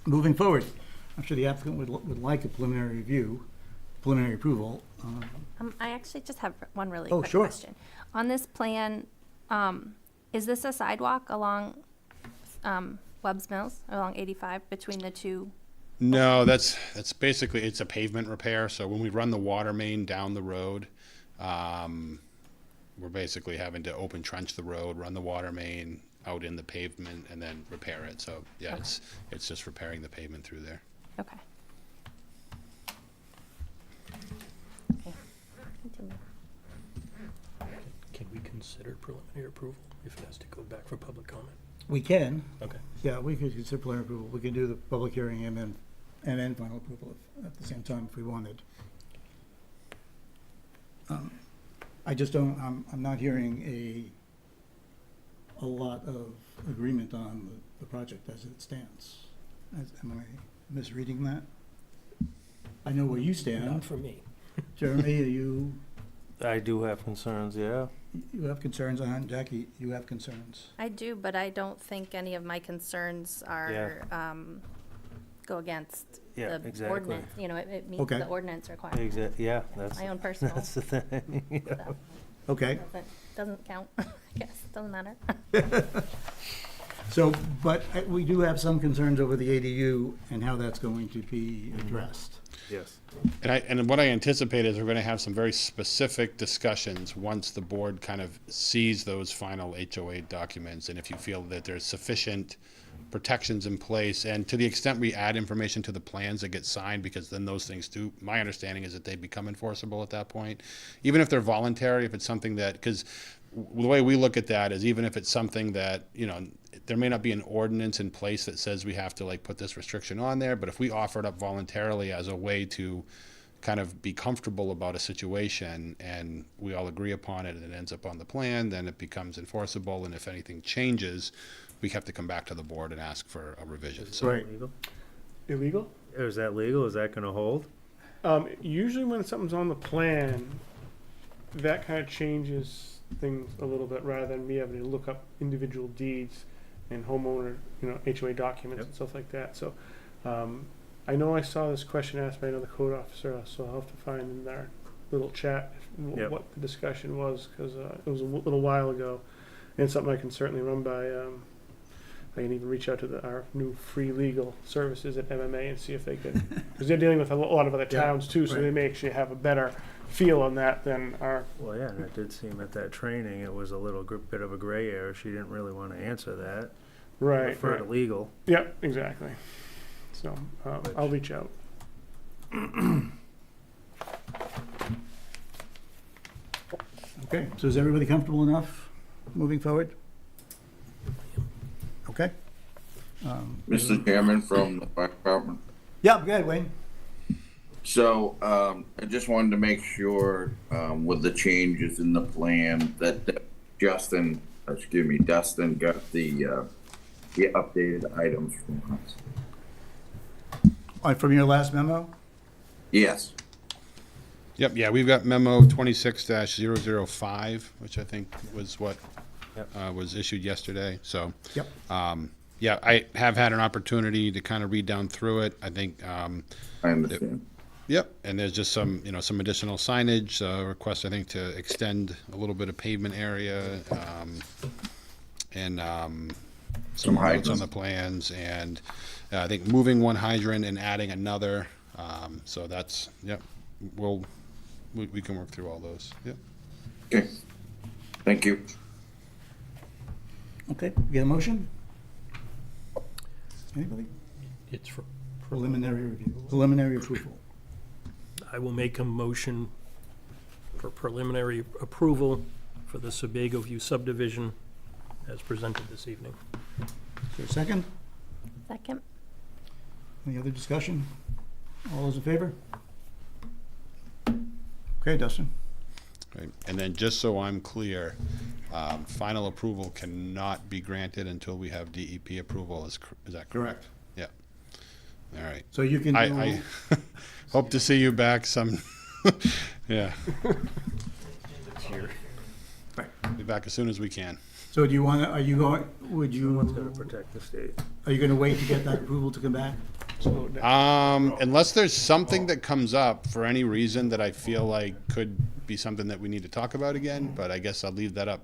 moving forward, I'm sure the applicant would like a preliminary review, preliminary approval. I actually just have one really Oh, quick sure. question. On this plan, is this a sidewalk along Webb's Mills, along 85, between the two? No, that's basically, it's a pavement repair. So when we run the water main down the road, we're basically having to open trench the road, run the water main out in the pavement, and then repair it. So, yeah, Okay. it's just repairing the pavement through there. Okay. Okay. Continue. Can we consider preliminary approval if it has to go back for public comment? We can, Okay. yeah, we could consider preliminary approval. We can do the public hearing and then final approval at the same time if we wanted. I just don't, I'm not hearing a lot of agreement on the project as it stands. Am I misreading that? I know where you Not stand. for me. Jeremy, you I do have concerns, yeah. have concerns on, Jackie, you have concerns. I do, but I don't think any of my concerns are, go against Yeah, the exactly. ordinance. You know, it meets Okay. the ordinance requirement. Yeah, that's, My own personal, that's the thing. Yeah. so Okay, doesn't count, I guess, doesn't matter. so, but we do have some concerns over the ADU and how that's going to be addressed. Yes. And what I anticipate is we're gonna have some very specific discussions once the board kind of sees those final HOA documents, and if you feel that there's sufficient protections in place, and to the extent we add information to the plans that get signed, because then those things do, my understanding is that they become enforceable at that point. Even if they're voluntary, if it's something that, because the way we look at that is even if it's something that, you know, there may not be an ordinance in place that says we have to like put this restriction on there, but if we offer it up voluntarily as a way to kind of be comfortable about a situation and we all agree upon it and it ends up on the plan, then it becomes enforceable, and if anything changes, we have to come back to the board and ask for a revision. So Right. Legal? Illegal? Or is that legal? Is that gonna hold? Usually when something's on the plan, that kind of changes things a little bit rather than me having to look up individual deeds and homeowner, HOA documents and stuff like that. So, I know I saw this question asked by another code officer, so I'll have to find in our little chat Yep. what the discussion was, because it was a little while ago. And it's something I can certainly run by, I can even reach out to our new free legal services at MMA and see if they could, because they're dealing with a lot of other Yeah, towns too, so right. they may actually have a better feel on that than our, Well, yeah, and it did seem at that training, it was a little bit of a gray area. She didn't really wanna answer that. right, Refer to right. legal. Yep, exactly. So, I'll reach out. Okay, so is everybody comfortable enough moving forward? Okay. Mr. Chairman from the fire department. Yeah, go ahead, Wayne. So, I just wanted to make sure, with the changes in the plan that Dustin got the updated items from us. From your last memo? Yes. Yep, yeah, we've got memo 26-005, which I think was what was issued yesterday, so. Yep. Yeah, I have had an opportunity to kind of read down through it. I think, I understand. yep, and there's just some, some additional signage, request, I think, to extend a little bit of pavement area, and some notes on the plans, and I think moving one hydrant and adding another, so that's, yep, we can work through all those, yep. Okay. Thank you. Okay, get a motion? Anybody? It's for, Preliminary review, preliminary approval. I will make a motion for preliminary approval for the Sebago View subdivision as presented this evening. Is there a second? Second? Any other discussion? All those in favor? Okay, Dustin. Right, and then just so I'm clear, final approval cannot be granted until we have DEP approval, is that correct? Yeah, all right. So you can I do, hope to see you back some, yeah. Be back as soon as we can. so do you want to, are you going, would Someone's gotta you, protect the state. are you going to wait to get that approval to come back? Unless there's something that comes up for any reason that I feel like could be something that we need to talk about again, but I guess I'll leave that up.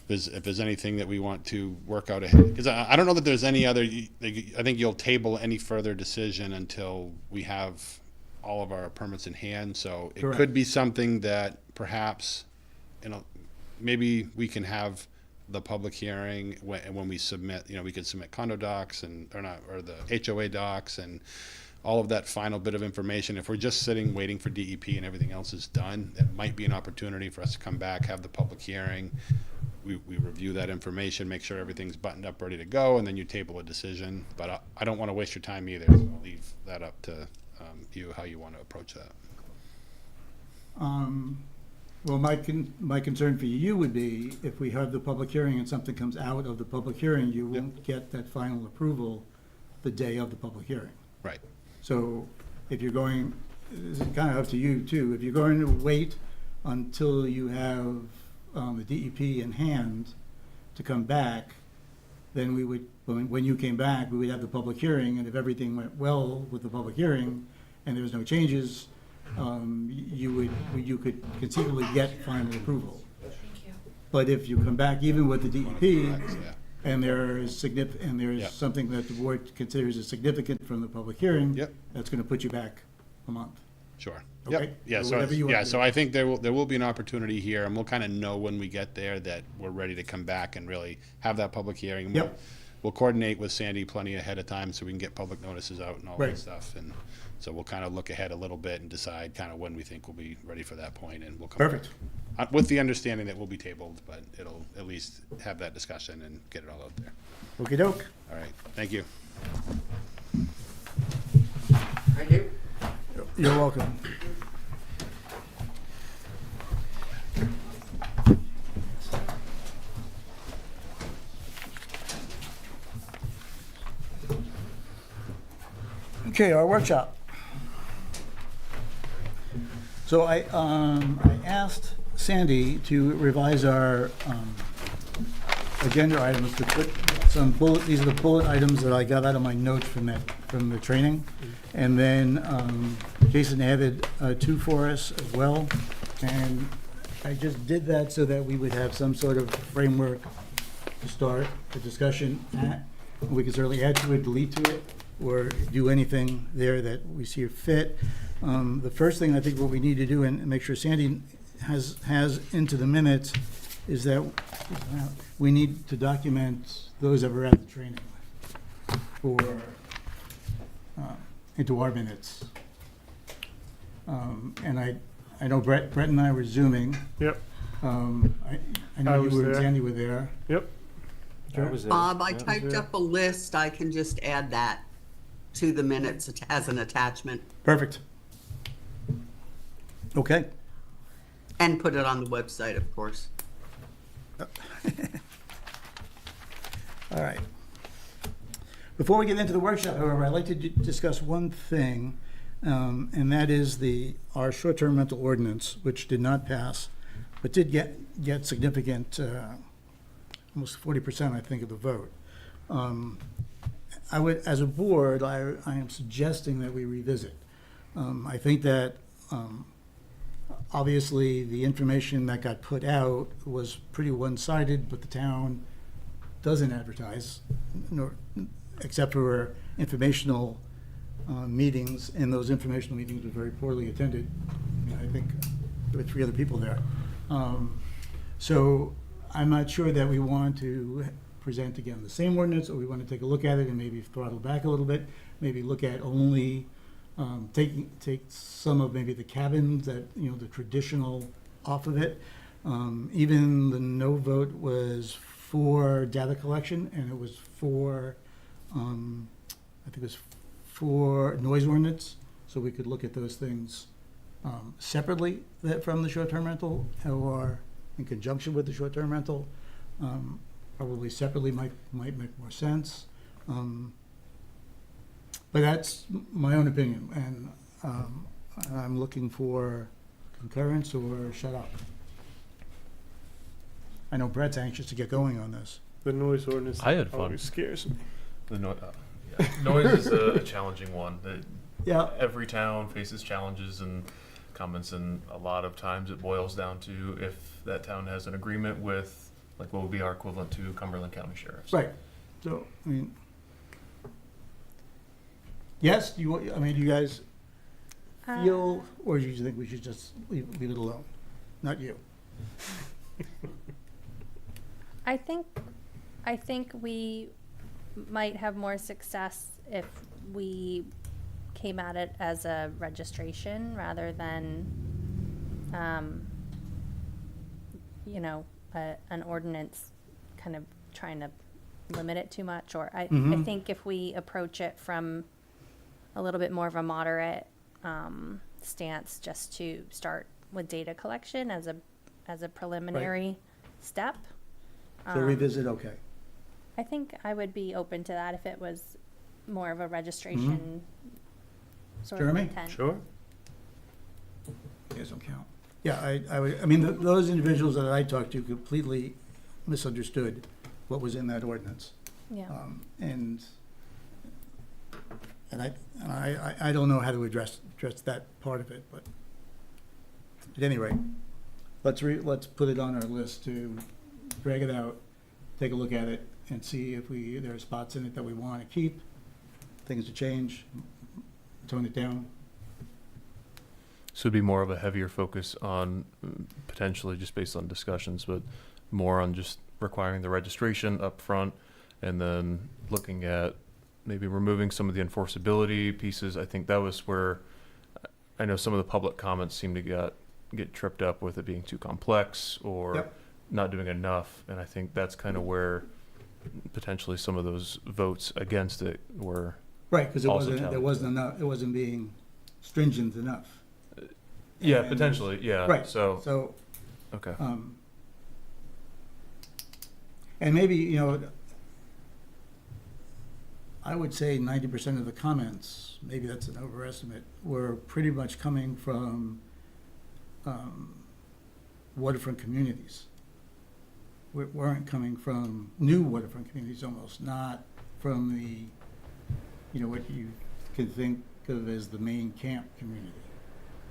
If there's anything that we want to work out ahead, because I don't know that there's any other, I think you'll table any further decision until we have all of our permits in hand, so it Correct. could be something that perhaps, maybe we can have the public hearing when we submit, we could submit condo docs or the HOA docs and all of that final bit of information. If we're just sitting, waiting for DEP and everything else is done, it might be an opportunity for us to come back, have the public hearing. We review that information, make sure everything's buttoned up, ready to go, and then you table a decision. But I don't want to waste your time either, so I'll leave that up to you, how you want to approach that. Well, my concern for you would be if we have the public hearing and something comes out of the public hearing, you won't get that final approval the day of the public hearing. Right. So if you're going, this is kind of up to you too, if you're going to wait until you have the DEP in hand to come back, then we would, when you came back, we would have the public hearing, and if everything went well with the public hearing and there was no changes, you could conceivably get final approval. But if you come back even with the DEP, Yeah. and there is Yep. something that the board considers as significant from the public hearing, Yep. that's gonna put you back a month. Sure. Okay. Yep. Yeah. So So whatever you want yeah. to do. So I think there will be an opportunity here, and we'll kind of know when we get there that we're ready to come back and really have that public hearing. Yep. We'll coordinate with Sandy plenty ahead of time so we can get public notices out and all Right. that stuff. And so we'll kind of look ahead a little bit and decide kind of when we think we'll be ready for that point, and we'll come. Perfect. With the understanding that we'll be tabled, but it'll at least have that discussion and get it all out there. Okey doke. All right. Thank you. Thank you. You're welcome. Okay, our workshop. So I asked Sandy to revise our agenda items to put some these are the bullet items that I got out of my notes from the training. And then Jason added 2 for us as well. And I just did that so that we would have some sort of framework to start the discussion at. We can certainly add to it, delete to it, or do anything there that we see fit. The first thing I think what we need to do and make sure Sandy has into the minutes is that we need to document those that were at the training for, into our minutes. And I know Brett and I were Zooming. Yep. I I know you was were and there. Sandy were there. Yep. Bob, I typed up a list. I can just add that to the minutes as an attachment Perfect. Okay. and put it on the website, of course. All right. Before we get into the workshop, however, I'd like to discuss one thing, and that is our short-term rental ordinance, which did not pass, but did get significant, almost 40%, I think, of the vote. I would, as a board, I am suggesting that we revisit. I think that obviously the information that got put out was pretty one-sided, but the town doesn't advertise, except for informational meetings, and those informational meetings were very poorly attended. I mean, I think there were 3 other people there. So I'm not sure that we want to present again the same ordinance, or we want to take a look at it and maybe throttle back a little bit, maybe look at only take some of maybe the cabins that, the traditional off of it. Even the no vote was for data collection, and it was for, I think it was for noise ordinance, so we could look at those things separately from the short-term rental, or in conjunction with the short-term rental. Probably separately might make more sense. But that's my own opinion, and I'm looking for concurrence or shut up. I know Brett's anxious to get going on this. The noise ordinance I had fun. always scares me. The noise is a challenging one. Yeah. Every town faces challenges and comments, and a lot of times it boils down to if that town has an agreement with, like, what would be our equivalent to Cumberland County Sheriffs. Right. So, I mean, yes, do you guys feel, or do you think we should just leave it alone? Not you. I think we might have more success if we came at it as a registration rather than, an ordinance kind of trying to limit it too much. Or I think if we approach it from a little bit more of a moderate stance, just to start with data collection as a preliminary step. So revisit, okay. I think I would be open to that if it was more of a registration sort of Jeremy? intent. Sure. You guys don't count. Yeah, I mean, those individuals that I talked to completely misunderstood what was in that ordinance. Yeah. And I don't know how to address that part of it, but at any rate, let's put it on our list to drag it out, take a look at it, and see if there are spots in it that we want to keep, things to change, tone it down. So it'd be more of a heavier focus on potentially just based on discussions, but more on just requiring the registration up front and then looking at maybe removing some of the enforceability pieces. I think that was where I know some of the public comments seem to get tripped up with it being too complex or Yep. not doing enough. And I think that's kind of where potentially some of those votes against it were. Right, because Also there challenging. wasn't enough, it wasn't being stringent enough. Yeah, And- potentially. Yeah. Right, So, so, okay. and maybe, I would say 90% of the comments, maybe that's an overestimate, were pretty much coming from waterfront communities. Weren't coming from new waterfront communities almost, not from what you could think of as the main camp community.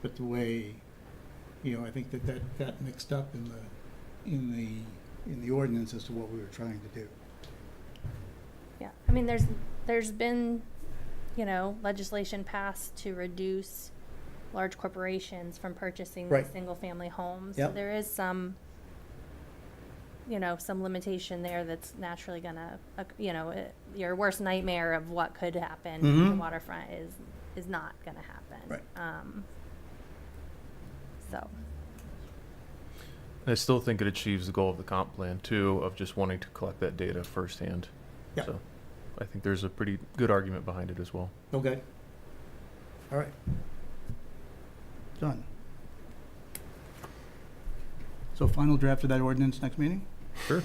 But the way, I think that got mixed up in the ordinance as to what we were trying to do. Yeah, I mean, there's been, legislation passed to reduce large corporations from purchasing Right. these single-family homes. Yep. So there is some limitation there that's naturally gonna, your worst nightmare of what could happen in the waterfront is not gonna happen. Right. So, I still think it achieves the goal of the comp plan too, of just wanting to collect that data firsthand. Yeah. So I think there's a pretty good argument behind it as well. Okay. All right. Done. So final draft of that ordinance next meeting? Sure.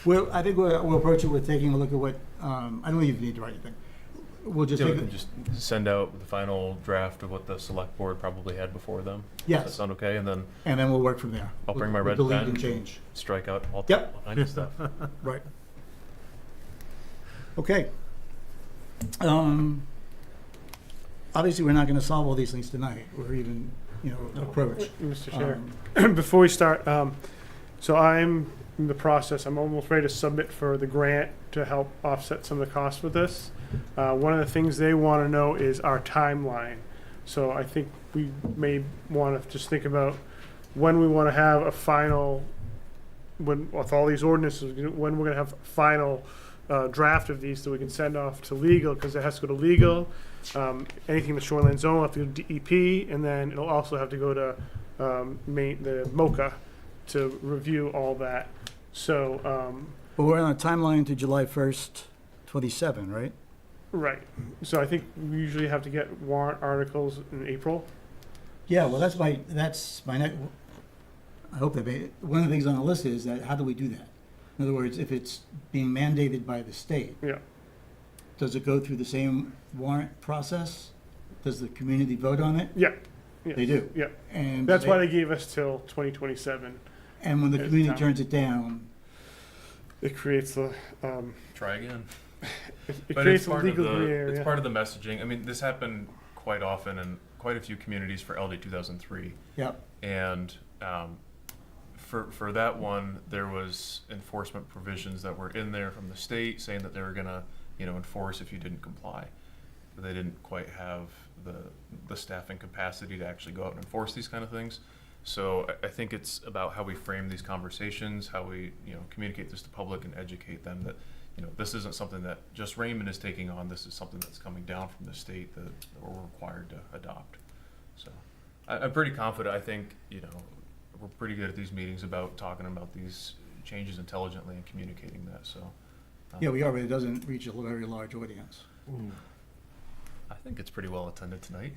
Well, I think we'll approach it with taking a look at what, I don't even need to write anything. We'll just Yeah, we take, can just send out the final draft of what the select board probably had before them. Does that yes, sound okay? And then and then we'll work from there. I'll bring my We'll red delete pen. and change. Strike out all Yep. kinds of stuff. Right. Okay. Obviously, we're not gonna solve all these things tonight, or even, approach. Mr. Chair, before we start, so I'm in the process, I'm almost ready to submit for the grant to help offset some of the costs with this. One of the things they want to know is our timeline. So I think we may want to just think about when we want to have a final, with all these ordinances, when we're going to have a final draft of these so we can send off to legal, because it has to go to legal. Anything in the shoreline zone will have to go to DEP, and then it'll also have to go to the MOCA to review all that. So, But we're on a timeline to July 1st, 27, right? right. So I think we usually have to get warrant articles in April. Yeah, well, that's my next, I hope one of the things on the list is that, how do we do that? In other words, if it's being mandated by the state, Yeah. does it go through the same warrant process? Does the community vote on it? Yeah. They do. Yeah. And That's why they gave us till 2027. And when the It's community time. turns it down, It creates the, Try again. it But creates it's a part of legal gray the area. it's part of the messaging. I mean, this happened quite often in quite a few communities for LD 2003, yep, and for that one, there was enforcement provisions that were in there from the state saying that they were gonna enforce if you didn't comply. they didn't quite have the staffing capacity to actually go out and enforce these kind of things. So I think it's about how we frame these conversations, how we, communicate this to public and educate them that, this isn't something that just Raymond is taking on. This is something that's coming down from the state that we're required to adopt. So I'm pretty confident. I think, we're pretty good at these meetings about talking about these changes intelligently and communicating that. So Yeah, we are, but it doesn't reach a very large audience. I think it's pretty well attended tonight.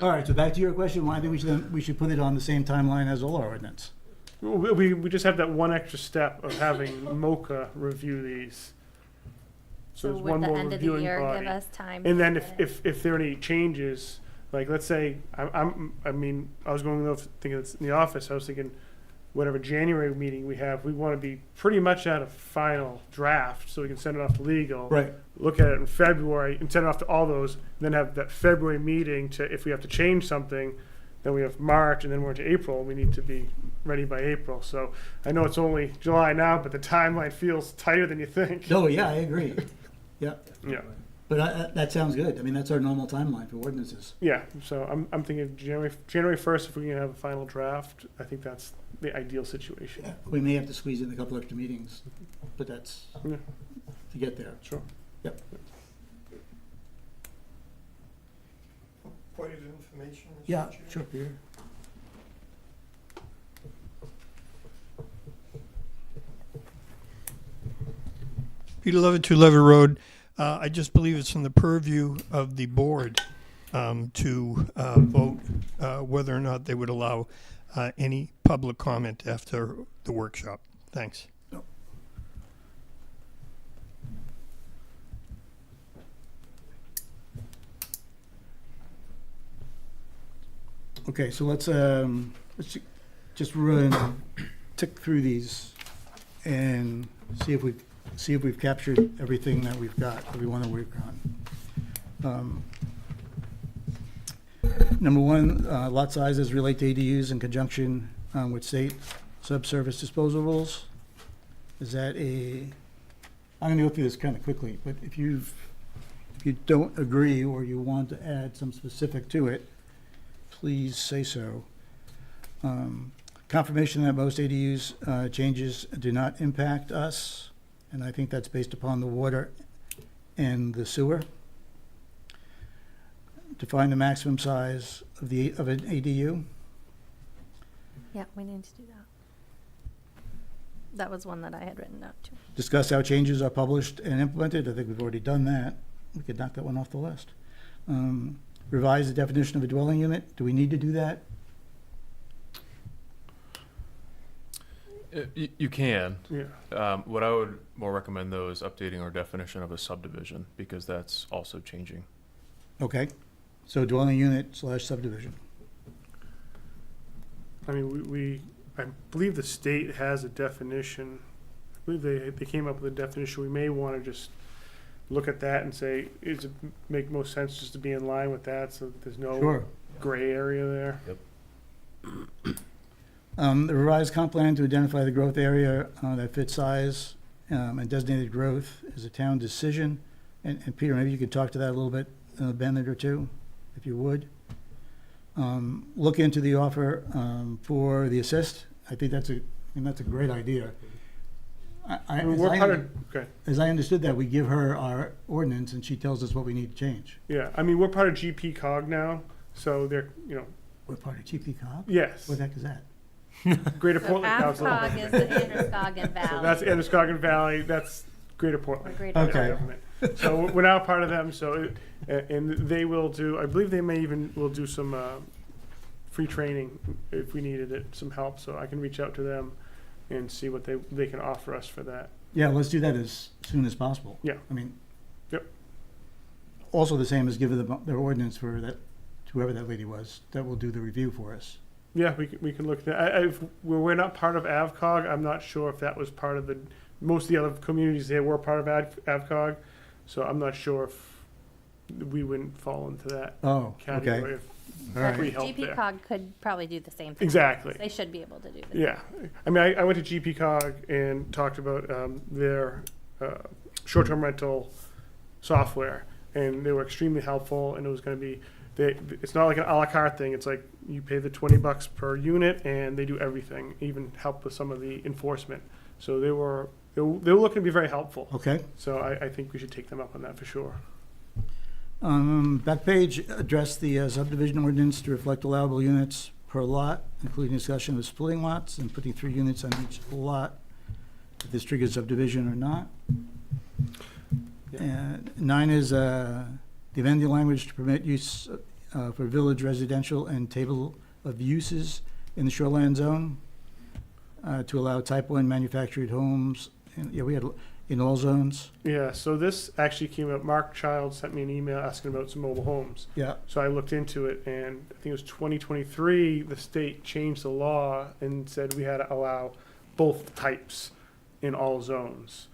All right, so back to your question, why do we should put it on the same timeline as all our ordinance? We just have that one extra step of having MoCA review these. So there's would one the more end of the reviewing year body. give us time? And then to- if there are any changes, like let's say, I was going over thinking it's in the office, I was thinking, whatever January meeting we have, we want to be pretty much at a final draft so we can send it off to legal. Right. Look at it in February and send it off to all those, and then have that February meeting to, if we have to change something, then we have March and then we're into April. We need to be ready by April. So I know it's only July now, but the timeline feels tighter than you think. No, yeah, I agree. Yeah, Yeah. but that sounds good. I mean, that's our normal timeline for ordinances. Yeah, so I'm thinking January 1st, if we can have a final draft, I think that's the ideal situation. Yeah, we may have to squeeze in a couple extra meetings, but that's Yeah. to get there. Sure. Yep. Point of information, Mr. Yeah, Chair. sure, Peter. Peter Levitt, 2 Levitt Road. I just believe it's in the purview of the board to vote whether or not they would allow any public comment after the workshop. Thanks. Okay, so let's just tick through these and see if we've captured everything that we've got that we want to work on. Number one, lot sizes relate to ADUs in conjunction with state subsurface disposal rules. Is that I'm gonna go through this kind of quickly, but if you don't agree or you want to add some specific to it, please say so. Confirmation that most ADUs changes do not impact us, and I think that's based upon the water and the sewer. Define the maximum size of an ADU. Yeah, we need to do that. That was one that I had written out too. Discuss how changes are published and implemented. I think we've already done that. We could knock that one off the list. Revise the definition of a dwelling unit. Do we need to do that? You can. Yeah. What I would more recommend though is updating our definition of a subdivision because that's also changing. Okay, so dwelling unit / subdivision. I mean, I believe the state has a definition. I believe they came up with a definition. We may want to just look at that and say, does it make most sense just to be in line with that so that there's no Sure. gray area there? The revised comp plan to identify the growth area that fits size and designated growth is a town decision. And Peter, maybe you could talk to that a little bit, a minute or two, if you would. Look into the offer for the assist. I think that's a great idea. I mean, we're part of, okay. As I understood that, we give her our ordinance and she tells us what we need to change. Yeah, I mean, we're part of GP Cog now, so they're, We're part of GP Cog? yes. What the heck is that? Greater So Portland Council. AvCog is the Androscoggin Valley. So that's Androscoggin Valley, that's Greater Portland. Greater Okay. Portland. So we're now part of them, so, and they will do, I believe they may even, will do some free training if we needed it, some help, so I can reach out to them and see what they can offer us for that. Yeah, let's do that as soon as possible. Yeah. I mean. Yep. Also the same as give them their ordinance for that, whoever that lady was, that will do the review for us. Yeah, we can look at that. If we're not part of AvCog, I'm not sure if that was part of the, most of the other communities there were part of AvCog, so I'm not sure if we wouldn't fall into that Oh, category okay. of All right. free help there. GP-COG could probably do the same thing. Exactly. They should be able to do this. Yeah, I mean, I went to GP Cog and talked about their short-term rental software, and they were extremely helpful, and it was going to be, it's not like an a la carte thing. It's like you pay the $20 per unit, and they do everything, even help with some of the enforcement. So they were looking to be very helpful. Okay. So I think we should take them up on that for sure. Back page, address the subdivision ordinance to reflect allowable units per lot, including discussion of splitting lots and putting 3 units on each lot, if this triggers subdivision or not. And 9 is the amending language to permit use for village residential and table of uses in the shoreline zone to allow type 1 manufactured homes. And, yeah, we had in all zones. Yeah, so this actually came up, Mark Child sent me an email asking about some mobile homes. Yeah. So I looked into it, and I think it was 2023, the state changed the law and said we had to allow both types in all zones.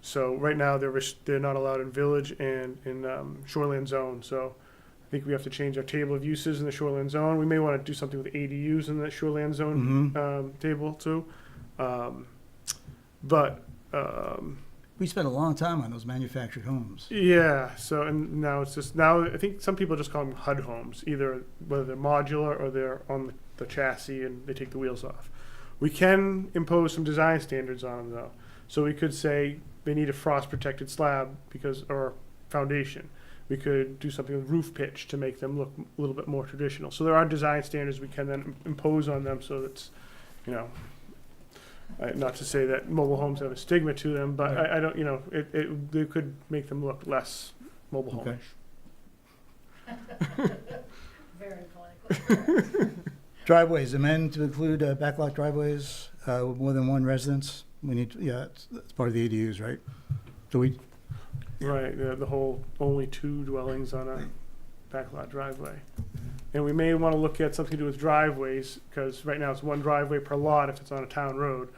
So right now, they're not allowed in village and in shoreline zone, so I think we have to change our table of uses in the shoreline zone. We may want to do something with ADUs in the shoreline zone table too. We spent a long time on those manufactured homes. Yeah, so, and now it's just, now I think some people just call them HUD homes, either whether they're modular or they're on the chassis and they take the wheels off. We can impose some design standards on them though. So we could say they need a frost protected slab or foundation. We could do something with roof pitch to make them look a little bit more traditional. So there are design standards we can then impose on them, so that's, you know, not to say that mobile homes have a stigma to them, but Right. I don't, you know, they could make them look less mobile Okay. homish. Very politically. Driveways, amend to include backlot driveways with more than one residence. We need, that's part of the ADUs, right? So we, Right, the whole only 2 dwellings on a backlot driveway. And we may want to look at something to do with driveways, because right now it's 1 driveway per lot if it's on a town road.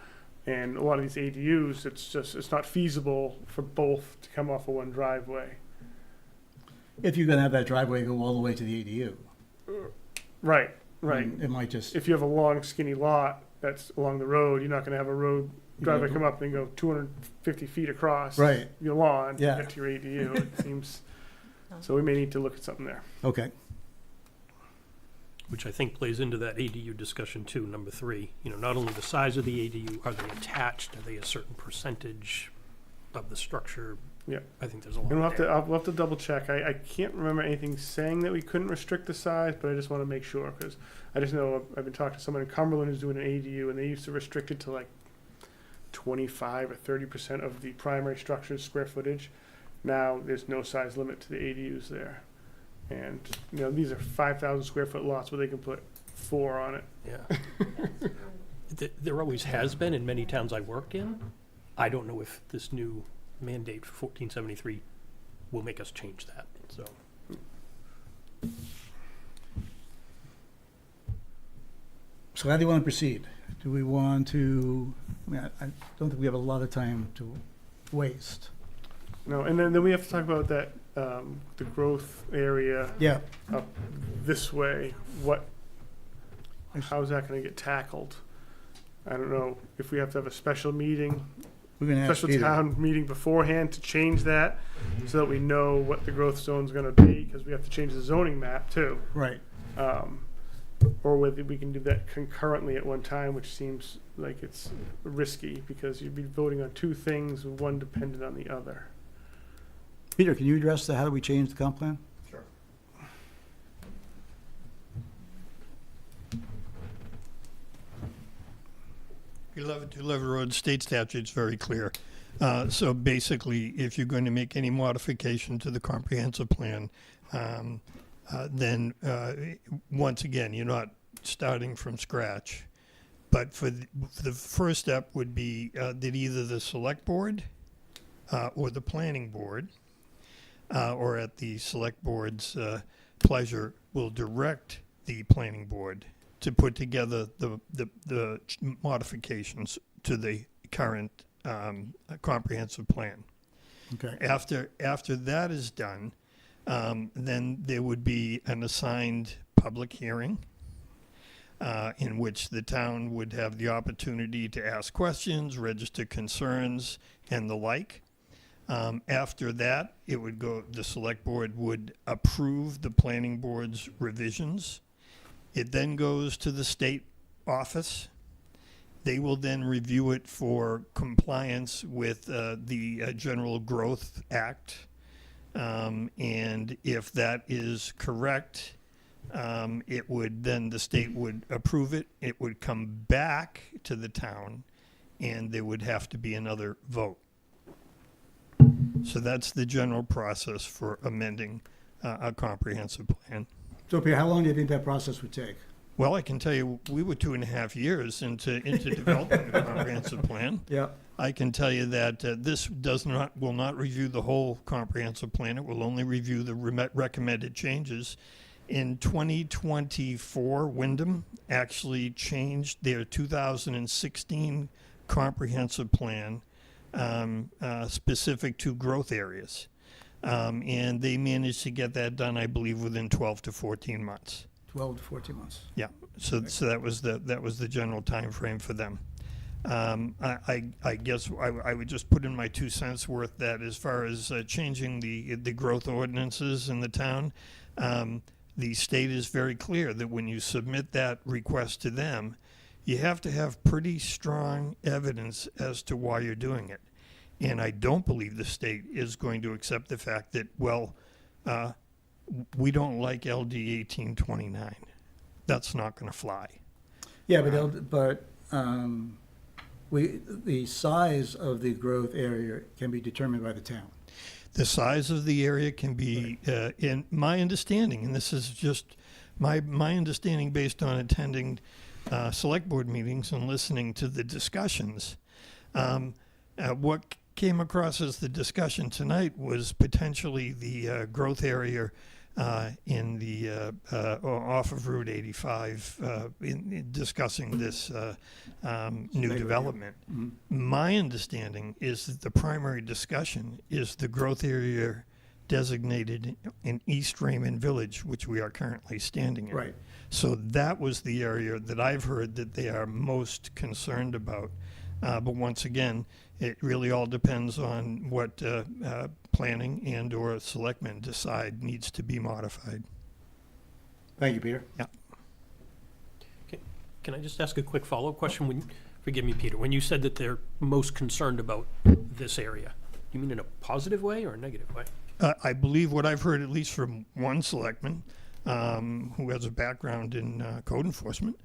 And a lot of these ADUs, it's not feasible for both to come off of 1 driveway. if you're gonna have that driveway go all the way to the ADU. Right, right. It might just, If you have a long skinny lot that's along the road, you're not gonna have a road driveway come up and go 250 feet across Right. your lawn to Yeah. get to your ADU. It seems, so we may need to look at something there. okay. Which I think plays into that ADU discussion too, number 3. You know, not only the size of the ADU, are they attached? Are they a certain percentage of the structure? Yeah. I think there's a lot And there. we'll have to double check. I can't remember anything saying that we couldn't restrict the size, but I just want to make sure, because I just know I've been talking to someone in Cumberland who's doing an ADU, and they used to restrict it to like 25 or 30% of the primary structure's square footage. Now there's no size limit to the ADUs there. And, you know, these are 5,000 square foot lots where they can put 4 on it. Yeah. There always has been in many towns I work in. I don't know if this new mandate for 1473 will make us change that, so. So how do you want to proceed? Do we want to, I mean, I don't think we have a lot of time to waste. No, and then we have to talk about that, the growth area Yeah, up this way. How's that gonna get tackled? I don't know if we have to have a special meeting, we're gonna ask special Peter. town meeting beforehand to change that, so that we know what the growth zone's gonna be, because we have to change the zoning map too. Right. Or whether we can do that concurrently at one time, which seems like it's risky, because you'd be voting on 2 things, one dependent on the other. Peter, can you address how do we change the comp plan? Sure. To Lever Road State Statute's very clear. So basically, if you're going to make any modification to the comprehensive plan, then once again, you're not starting from scratch. But for the first step would be that either the select board or the planning board, or at the select board's pleasure, will direct the planning board to put together the modifications to the current comprehensive plan. Okay. After that is done, then there would be an assigned public hearing. in which the town would have the opportunity to ask questions, register concerns, and the like. After that, it would go, the select board would approve the planning board's revisions. It then goes to the state office. They will then review it for compliance with the General Growth Act. And if that is correct, it would then, the state would approve it. It would come back to the town, and there would have to be another vote. So that's the general process for amending a comprehensive plan. So, Pierre, how long do you think that process would take? Well, I can tell you, we were 2.5 years into developing a comprehensive plan. Yeah. I can tell you that this will not review the whole comprehensive plan. It will only review the recommended changes. In 2024, Wyndham actually changed their 2016 comprehensive plan specific to growth areas. And they managed to get that done, I believe, within 12 to 14 months. 12 to 14 months. Yeah, so that was the general time frame for them. I guess I would just put in my 2 cents worth that as far as changing the growth ordinances in the town, the state is very clear that when you submit that request to them, you have to have pretty strong evidence as to why you're doing it. And I don't believe the state is going to accept the fact that, well, we don't like LD 1829. That's not going to fly. Yeah, but the size of the growth area can be determined by the town. The size of the area can be, in my understanding, and this is just my understanding based on attending select board meetings and listening to the discussions. What came across as the discussion tonight was potentially the growth area in the off of Route 85 in discussing this new development. Mm-hmm. My understanding is that the primary discussion is the growth area designated in East Raymond Village, which we are currently standing in. Right. So that was the area that I've heard that they are most concerned about. But once again, it really all depends on what planning and or selectmen decide needs to be modified. Thank you, Peter. Yeah. Can I just ask a quick follow-up question? Forgive me, Peter, when you said that they're most concerned about this area, you mean in a positive way or a negative way? I believe what I've heard, at least from one selectman, who has a background in code enforcement,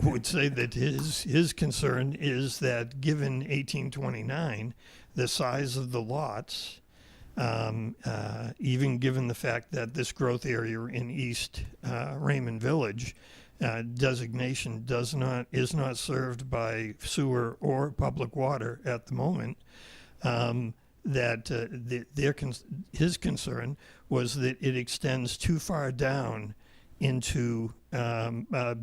would say that his concern is that given 1829, the size of the lots, even given the fact that this growth area in East Raymond Village designation is not served by sewer or public water at the moment, that his concern was that it extends too far down into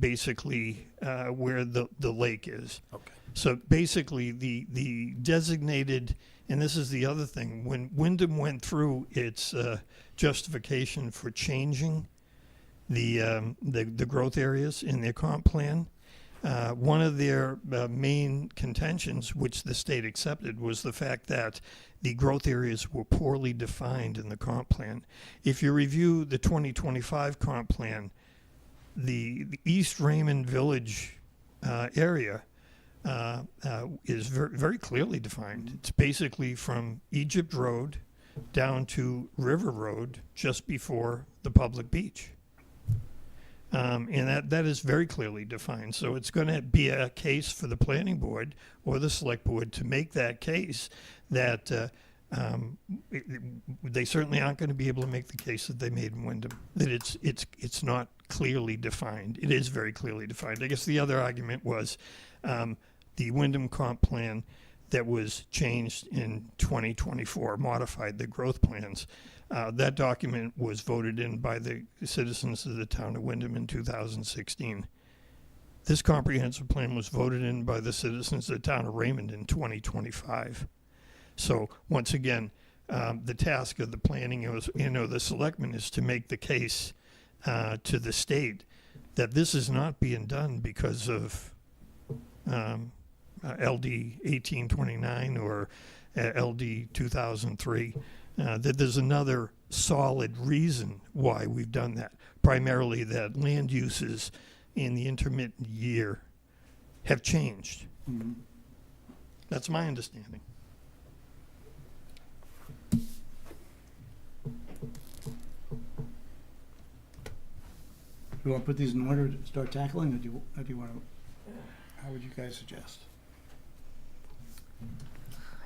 basically where the lake is. Okay. So basically the designated, and this is the other thing, when Wyndham went through its justification for changing the growth areas in their comp plan, one of their main contentions, which the state accepted, was the fact that the growth areas were poorly defined in the comp plan. If you review the 2025 comp plan, the East Raymond Village area is very, very clearly defined. It's basically from Egypt Road down to River Road, just before the public beach. And that is very clearly defined. So it's going to be a case for the planning board or the select board to make that case that they certainly aren't going to be able to make the case that they made in Wyndham, that it's not clearly defined. It is very clearly defined. I guess the other argument was the Wyndham comp plan that was changed in 2024, modified the growth plans. That document was voted in by the citizens of the town of Wyndham in 2016. This comprehensive plan was voted in by the citizens of the town of Raymond in 2025. So once again, the task of the planning, the selectmen, is to make the case to the state that this is not being done because of LD 1829 or LD 2003, that there's another solid reason why we've done that. Primarily that land uses in the intermittent year have changed. That's my understanding. Do you want to put these in order to start tackling, or do you want to, how would you guys suggest?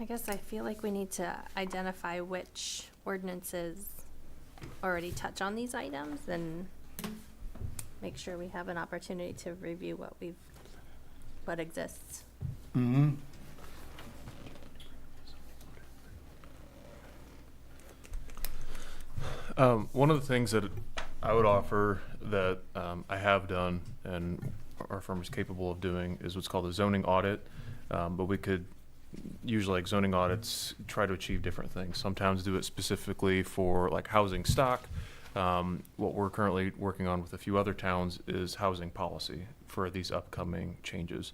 I guess I feel like we need to identify which ordinances already touch on these items and make sure we have an opportunity to review what exists. Mm-hmm. One of the things that I would offer that I have done and our firm is capable of doing is what's called a zoning audit. But we could usually, like zoning audits, try to achieve different things. Sometimes do it specifically for like housing stock. What we're currently working on with a few other towns is housing policy for these upcoming changes.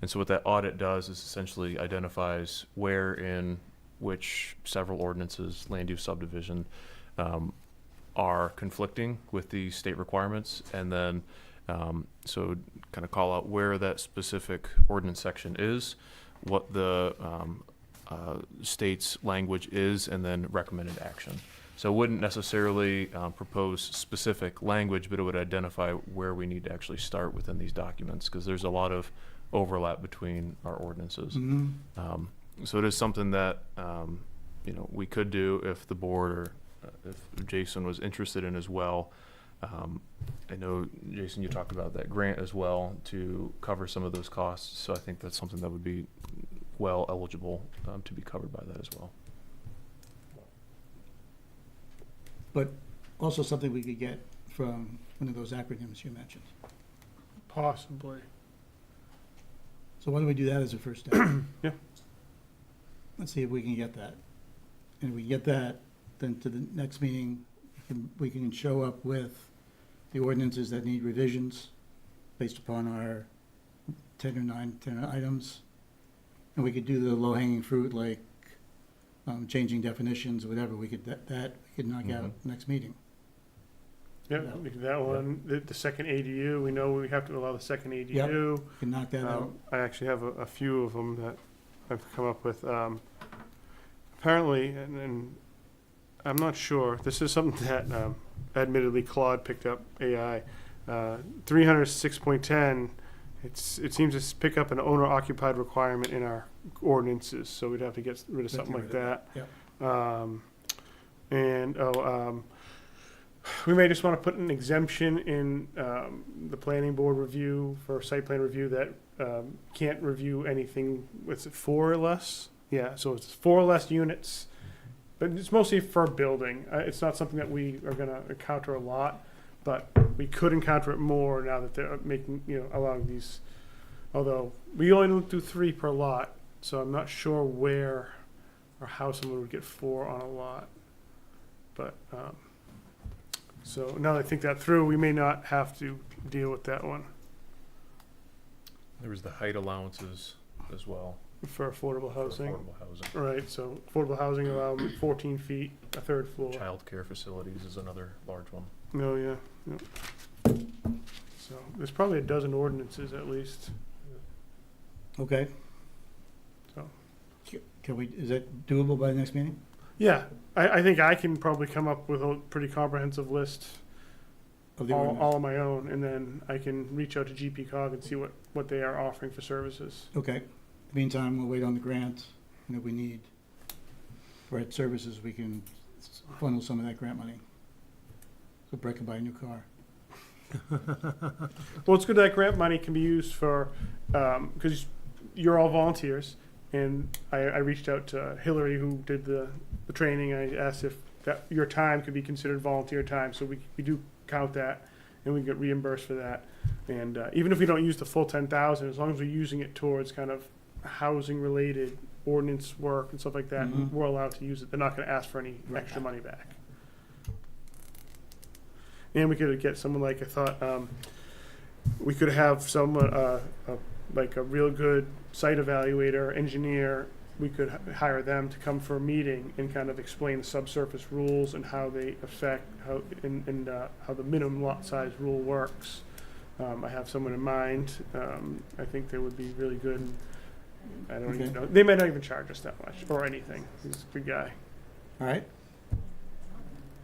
And so what that audit does is essentially identifies where in which several ordinances, land use subdivision, are conflicting with the state requirements, and then so kind of call out where that specific ordinance section is, what the state's language is, and then recommended action. So it wouldn't necessarily propose specific language, but it would identify where we need to actually start within these documents, because there's a lot of overlap between our ordinances. Mm-hmm. So it is something that we could do if the board or if Jason was interested in as well. I know, Jason, you talked about that grant as well to cover some of those costs, so I think that's something that would be well eligible to be covered by that as well. But also something we could get from one of those acronyms you mentioned. Possibly. So why don't we do that as a first step? Yeah. Let's see if we can get that. And if we get that, then to the next meeting, we can show up with the ordinances that need revisions based upon our 10 items. And we could do the low-hanging fruit, like changing definitions, whatever. We could we could knock out next meeting. Yep, that one, the second ADU, we know we have to allow the second ADU. Yep. We can knock that out. I actually have a few of them that I've come up with. Apparently, and I'm not sure, this is something that admittedly Claude picked up AI. 306.10, it seems to pick up an owner-occupied requirement in our ordinances, so we'd have to get rid of something like that. Yep. We may just want to put an exemption in the planning board review for site plan review that can't review anything with 4 or less. Yeah, so it's 4 or less units, but it's mostly for building. It's not something that we are going to encounter a lot, but we could encounter it more now that they're making, allowing these. Although we only do 3 per lot, so I'm not sure where or how someone would get 4 on a lot. But so now that I think that through, we may not have to deal with that one There was the height allowances as well for affordable for housing. affordable housing. Right, so affordable housing allowed 14 feet, a 3rd floor. Child care facilities is another large one. Oh, yeah. So there's probably a dozen ordinances at least. Okay. So. Is that doable by the next meeting? Yeah, I think I can probably come up with a pretty comprehensive list Of the all ordinance? on my own, and then I can reach out to GP-COG and see what they are offering for services. Okay. In the meantime, we'll wait on the grant, and if we need red services, we can funnel some of that grant money. So Brett can buy a new car. Well, it's good that grant money can be used for, because you're all volunteers, and I reached out to Hillary, who did the training. I asked if your time could be considered volunteer time, so we do count that, and we get reimbursed for that. And even if we don't use the full 10,000, as long as we're using it towards kind of housing-related ordinance work and stuff like that, Mhm. we're allowed to use it. They're not going to ask for any extra money back. And we could get someone like, I thought, we could have someone, like a real good site evaluator, engineer, we could hire them to come for a meeting and kind of explain the subsurface rules and how they affect, how the minimum lot size rule works. I have someone in mind. I think they would be really good. I don't even know. They might not even charge us that much or anything. He's a good guy. All right.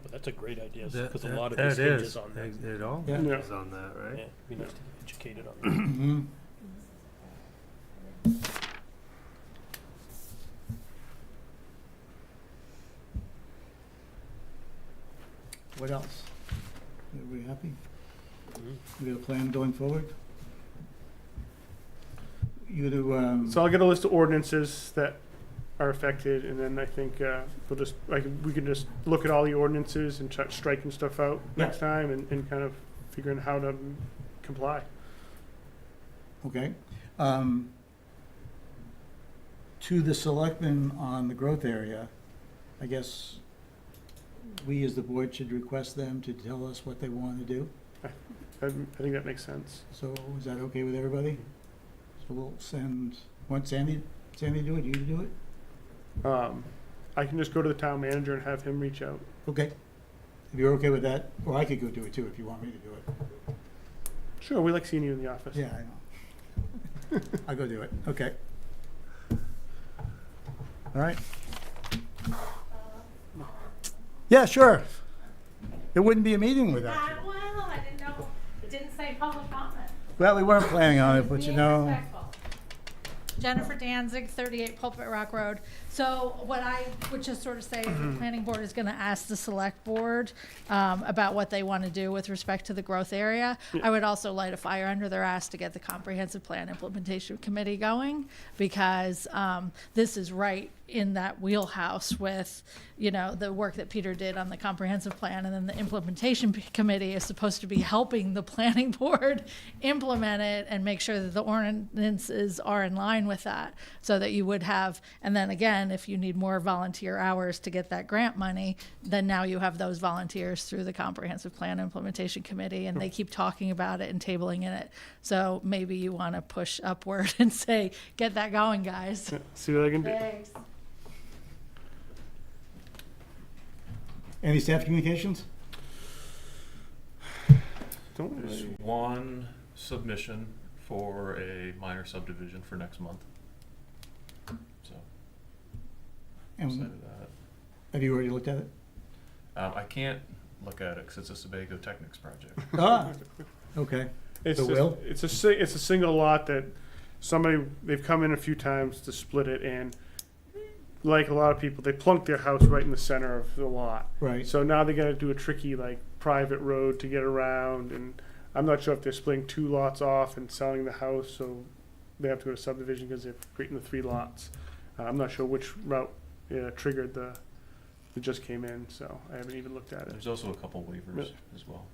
But that's a great idea, That- because a that- lot of this that hinges is. on that. It all Yeah. hinges on that, right? Yeah, we need to be educated on that. Mhm. What else? Everybody happy? We got a plan going forward? You do, So I'll get a list of ordinances that are affected, and then I think we'll just we can just look at all the ordinances and start striking stuff out next time, and kind of figuring how to comply. okay. To the selectmen on the growth area, I guess we as the board should request them to tell us what they want to do. I think that makes sense. So is that okay with everybody? So we'll send, want Sandy to do it, you to do it? I can just go to the town manager and have him reach out. Okay. If you're okay with that, or I could go do it too if you want me to do it. Sure, we like seeing you in the office. Yeah, I know. I'll go do it. Okay. All right. Yeah, sure. It wouldn't be a meeting without you. Well, I didn't know, it didn't say public comment. Well, we weren't planning on it, but you Being know. respectful. Jennifer Danzig, 38 Pulpit Rock Road. So what I would just sort of say is the planning board is going to ask the select board about what they want to do with respect to the growth area. I would also light a fire under their ass to get the comprehensive plan implementation committee going, because this is right in that wheelhouse with, you know, the work that Peter did on the comprehensive plan, and then the implementation committee is supposed to be helping the planning board implement it and make sure that the ordinances are in line with that, so that you would have, and then again, if you need more volunteer hours to get that grant money, then now you have those volunteers through the comprehensive plan implementation committee, and they keep talking about it and tabling in it. So maybe you want to push upward and say, get that going, guys. See what I can do. Thanks. Any staff communications? Don't There's one submission for a minor subdivision for next month. So, outside And of that, have you already looked at it? I can't look at it because it's a Sebago Technics project. Ah, okay. It's So just, Will? it's a single lot that they've come in a few times to split it, and like a lot of people, they plunked their house right in the center of the lot. Right. So now they got to do a tricky like private road to get around, and I'm not sure if they're splitting two lots off and selling the house, so they have to go to subdivision because they're creating the three lots. I'm not sure which route triggered that just came in, so I haven't even looked at it. There's also a couple waivers as well,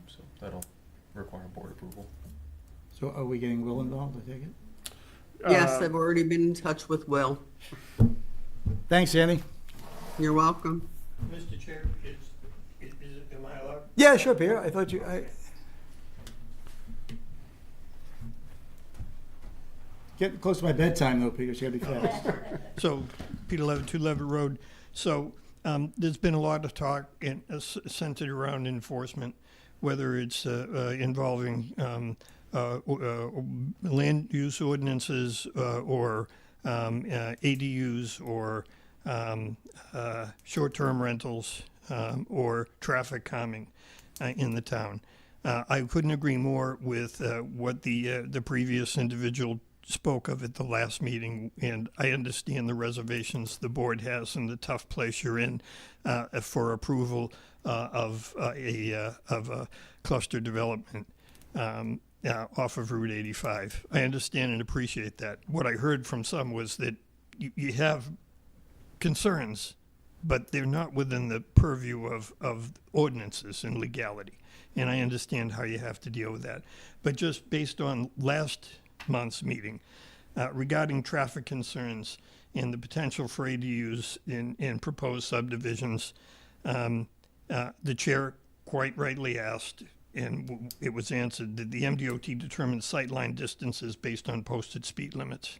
so that'll require board approval. So are we getting Will involved, I take it? Yes, I've already been in touch with Will. Thanks, Andy. You're welcome. Mr. Chair, am I allowed? Yeah, sure, Peter. I thought Get close to my bedtime though, Peter, so you gotta be fast. So, Peter Levitt, 2 Levitt Road. So, there's been a lot of talk centered around enforcement, whether it's involving land use ordinances or ADUs or short-term rentals or traffic calming in the town. I couldn't agree more with what the previous individual spoke of at the last meeting, and I understand the reservations the board has and the tough place you're in for approval of a cluster development off of Route 85. I understand and appreciate that. What I heard from some was that you have concerns, but they're not within the purview of ordinances and legality. And I understand how you have to deal with that. But just based on last month's meeting regarding traffic concerns and the potential for ADUs in proposed subdivisions, the chair quite rightly asked, and it was answered that the MDOT determines sightline distances based on posted speed limits.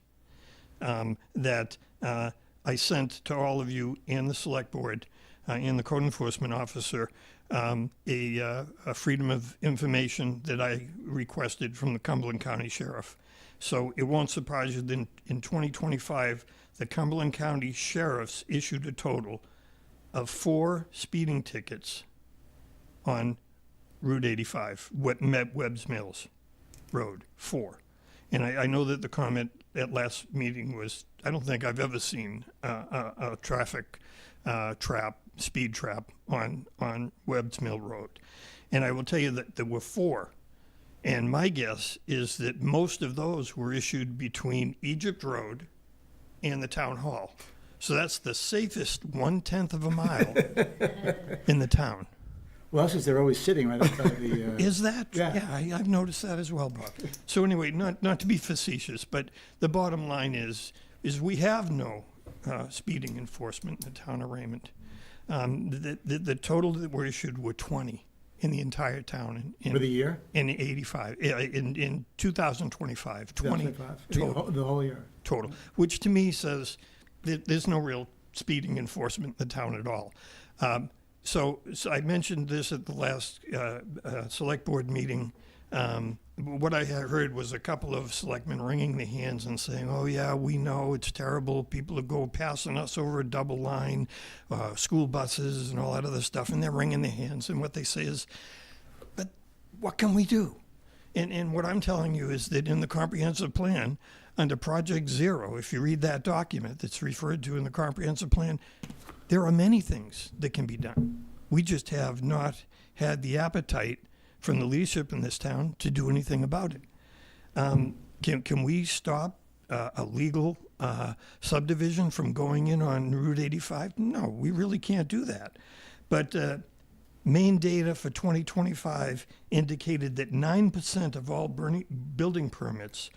That I sent to all of you and the select board and the code enforcement officer a freedom of information that I requested from the Cumberland County Sheriff. So it won't surprise you that in 2025, the Cumberland County Sheriffs issued a total of 4 speeding tickets on Route 85, Webb's Mills Road, 4. And I know that the comment at last meeting was, I don't think I've ever seen a traffic speed trap on Webb's Mill Road. And I will tell you that there were 4. And my guess is that most of those were issued between Egypt Road and the town hall. So that's the safest 1/10 of a mile in the town. Well, that's because they're always sitting right outside the. Is that? Yeah. I've noticed that as well, Bob. So anyway, not to be facetious, but the bottom line is we have no speeding enforcement in the town of Raymond. The total that were issued were 20 in the entire town For the year? in 85 in 2025. 20 total. The whole year. Total, which to me says that there's no real speeding enforcement in the town at all. So I mentioned this at the last select board meeting. What I had heard was a couple of selectmen wringing their hands and saying, "Oh yeah, we know it's terrible. People are passing us over a double line, school buses and all that other stuff," and they're wringing their hands. And what they say is, "But what can we do?" And what I'm telling you is that in the comprehensive plan, under Project Zero, if you read that document that's referred to in the comprehensive plan, there are many things that can be done. We just have not had the appetite from the leadership in this town to do anything about it. Can we stop a legal subdivision from going in on Route 85? No, we really can't do that. But Maine data for 2025 indicated that 9% of all building permits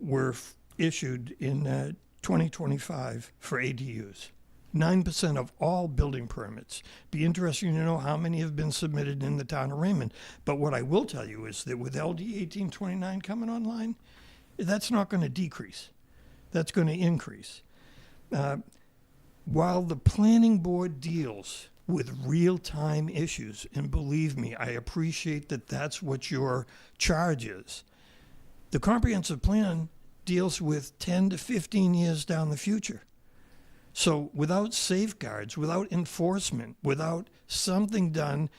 were issued in 2025 for ADUs. 9% of all building permits. Be interesting to know how many have been submitted in the town of Raymond. But what I will tell you is that with LD 1829 coming online, that's not going to decrease. That's going to increase. While the planning board deals with real-time issues, and believe me, I appreciate that that's what your charge is, the comprehensive plan deals with 10 to 15 years down the future. So without safeguards, without enforcement, without something done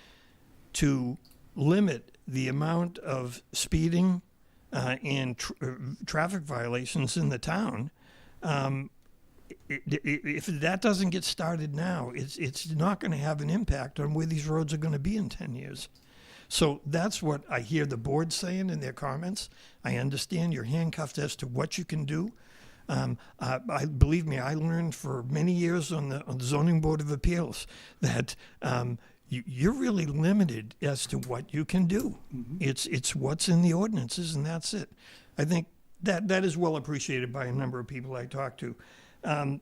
to limit the amount of speeding and traffic violations in the town, if that doesn't get started now, it's not going to have an impact on where these roads are going to be in 10 years. So that's what I hear the board saying in their comments. I understand you're handcuffed as to what you can do. Believe me, I learned for many years on the Zoning Board of Appeals that you're really limited as to what you can do. Mm-hmm. It's what's in the ordinances, and that's it. I think that is well appreciated by a number of people I talk to.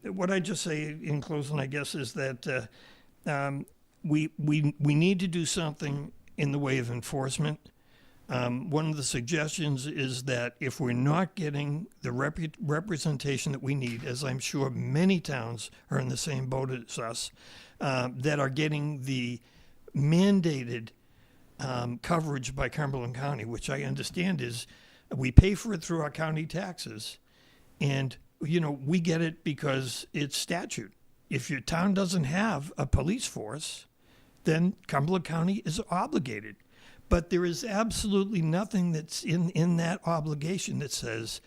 What I just say in closing, I guess, is that we need to do something in the way of enforcement. One of the suggestions is that if we're not getting the representation that we need, as I'm sure many towns are in the same boat as us, that are getting the mandated coverage by Cumberland County, which I understand is we pay for it through our county taxes, and we get it because it's statute. If your town doesn't have a police force, then Cumberland County is obligated. But there is absolutely nothing that's in that obligation that says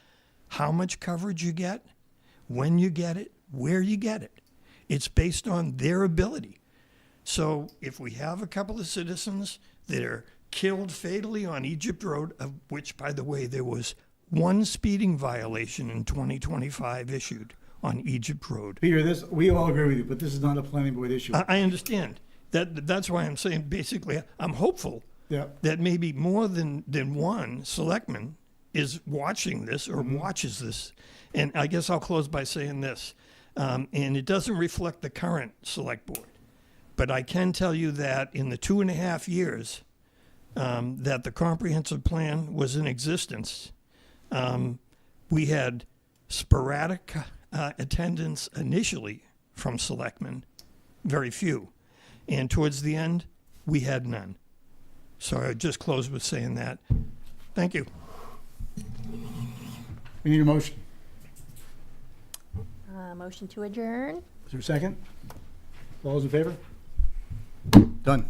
how much coverage you get, when you get it, where you get it. It's based on their ability. So if we have a couple of citizens that are killed fatally on Egypt Road, of which, by the way, there was one speeding violation in 2025 issued on Egypt Road. Peter, we all agree with you, but this is not a planning board issue. I understand. That's why I'm saying basically I'm hopeful that maybe more than one selectman is watching this or watches this. And I guess I'll close by saying this. And it doesn't reflect the current select board. But I can tell you that in the 2.5 years that the comprehensive plan was in existence, we had sporadic attendance initially from selectmen, very few. And towards the end, we had none. So I just close with saying that. Thank you. We need a motion. Motion to adjourn? Is there a second? All those in favor? Done.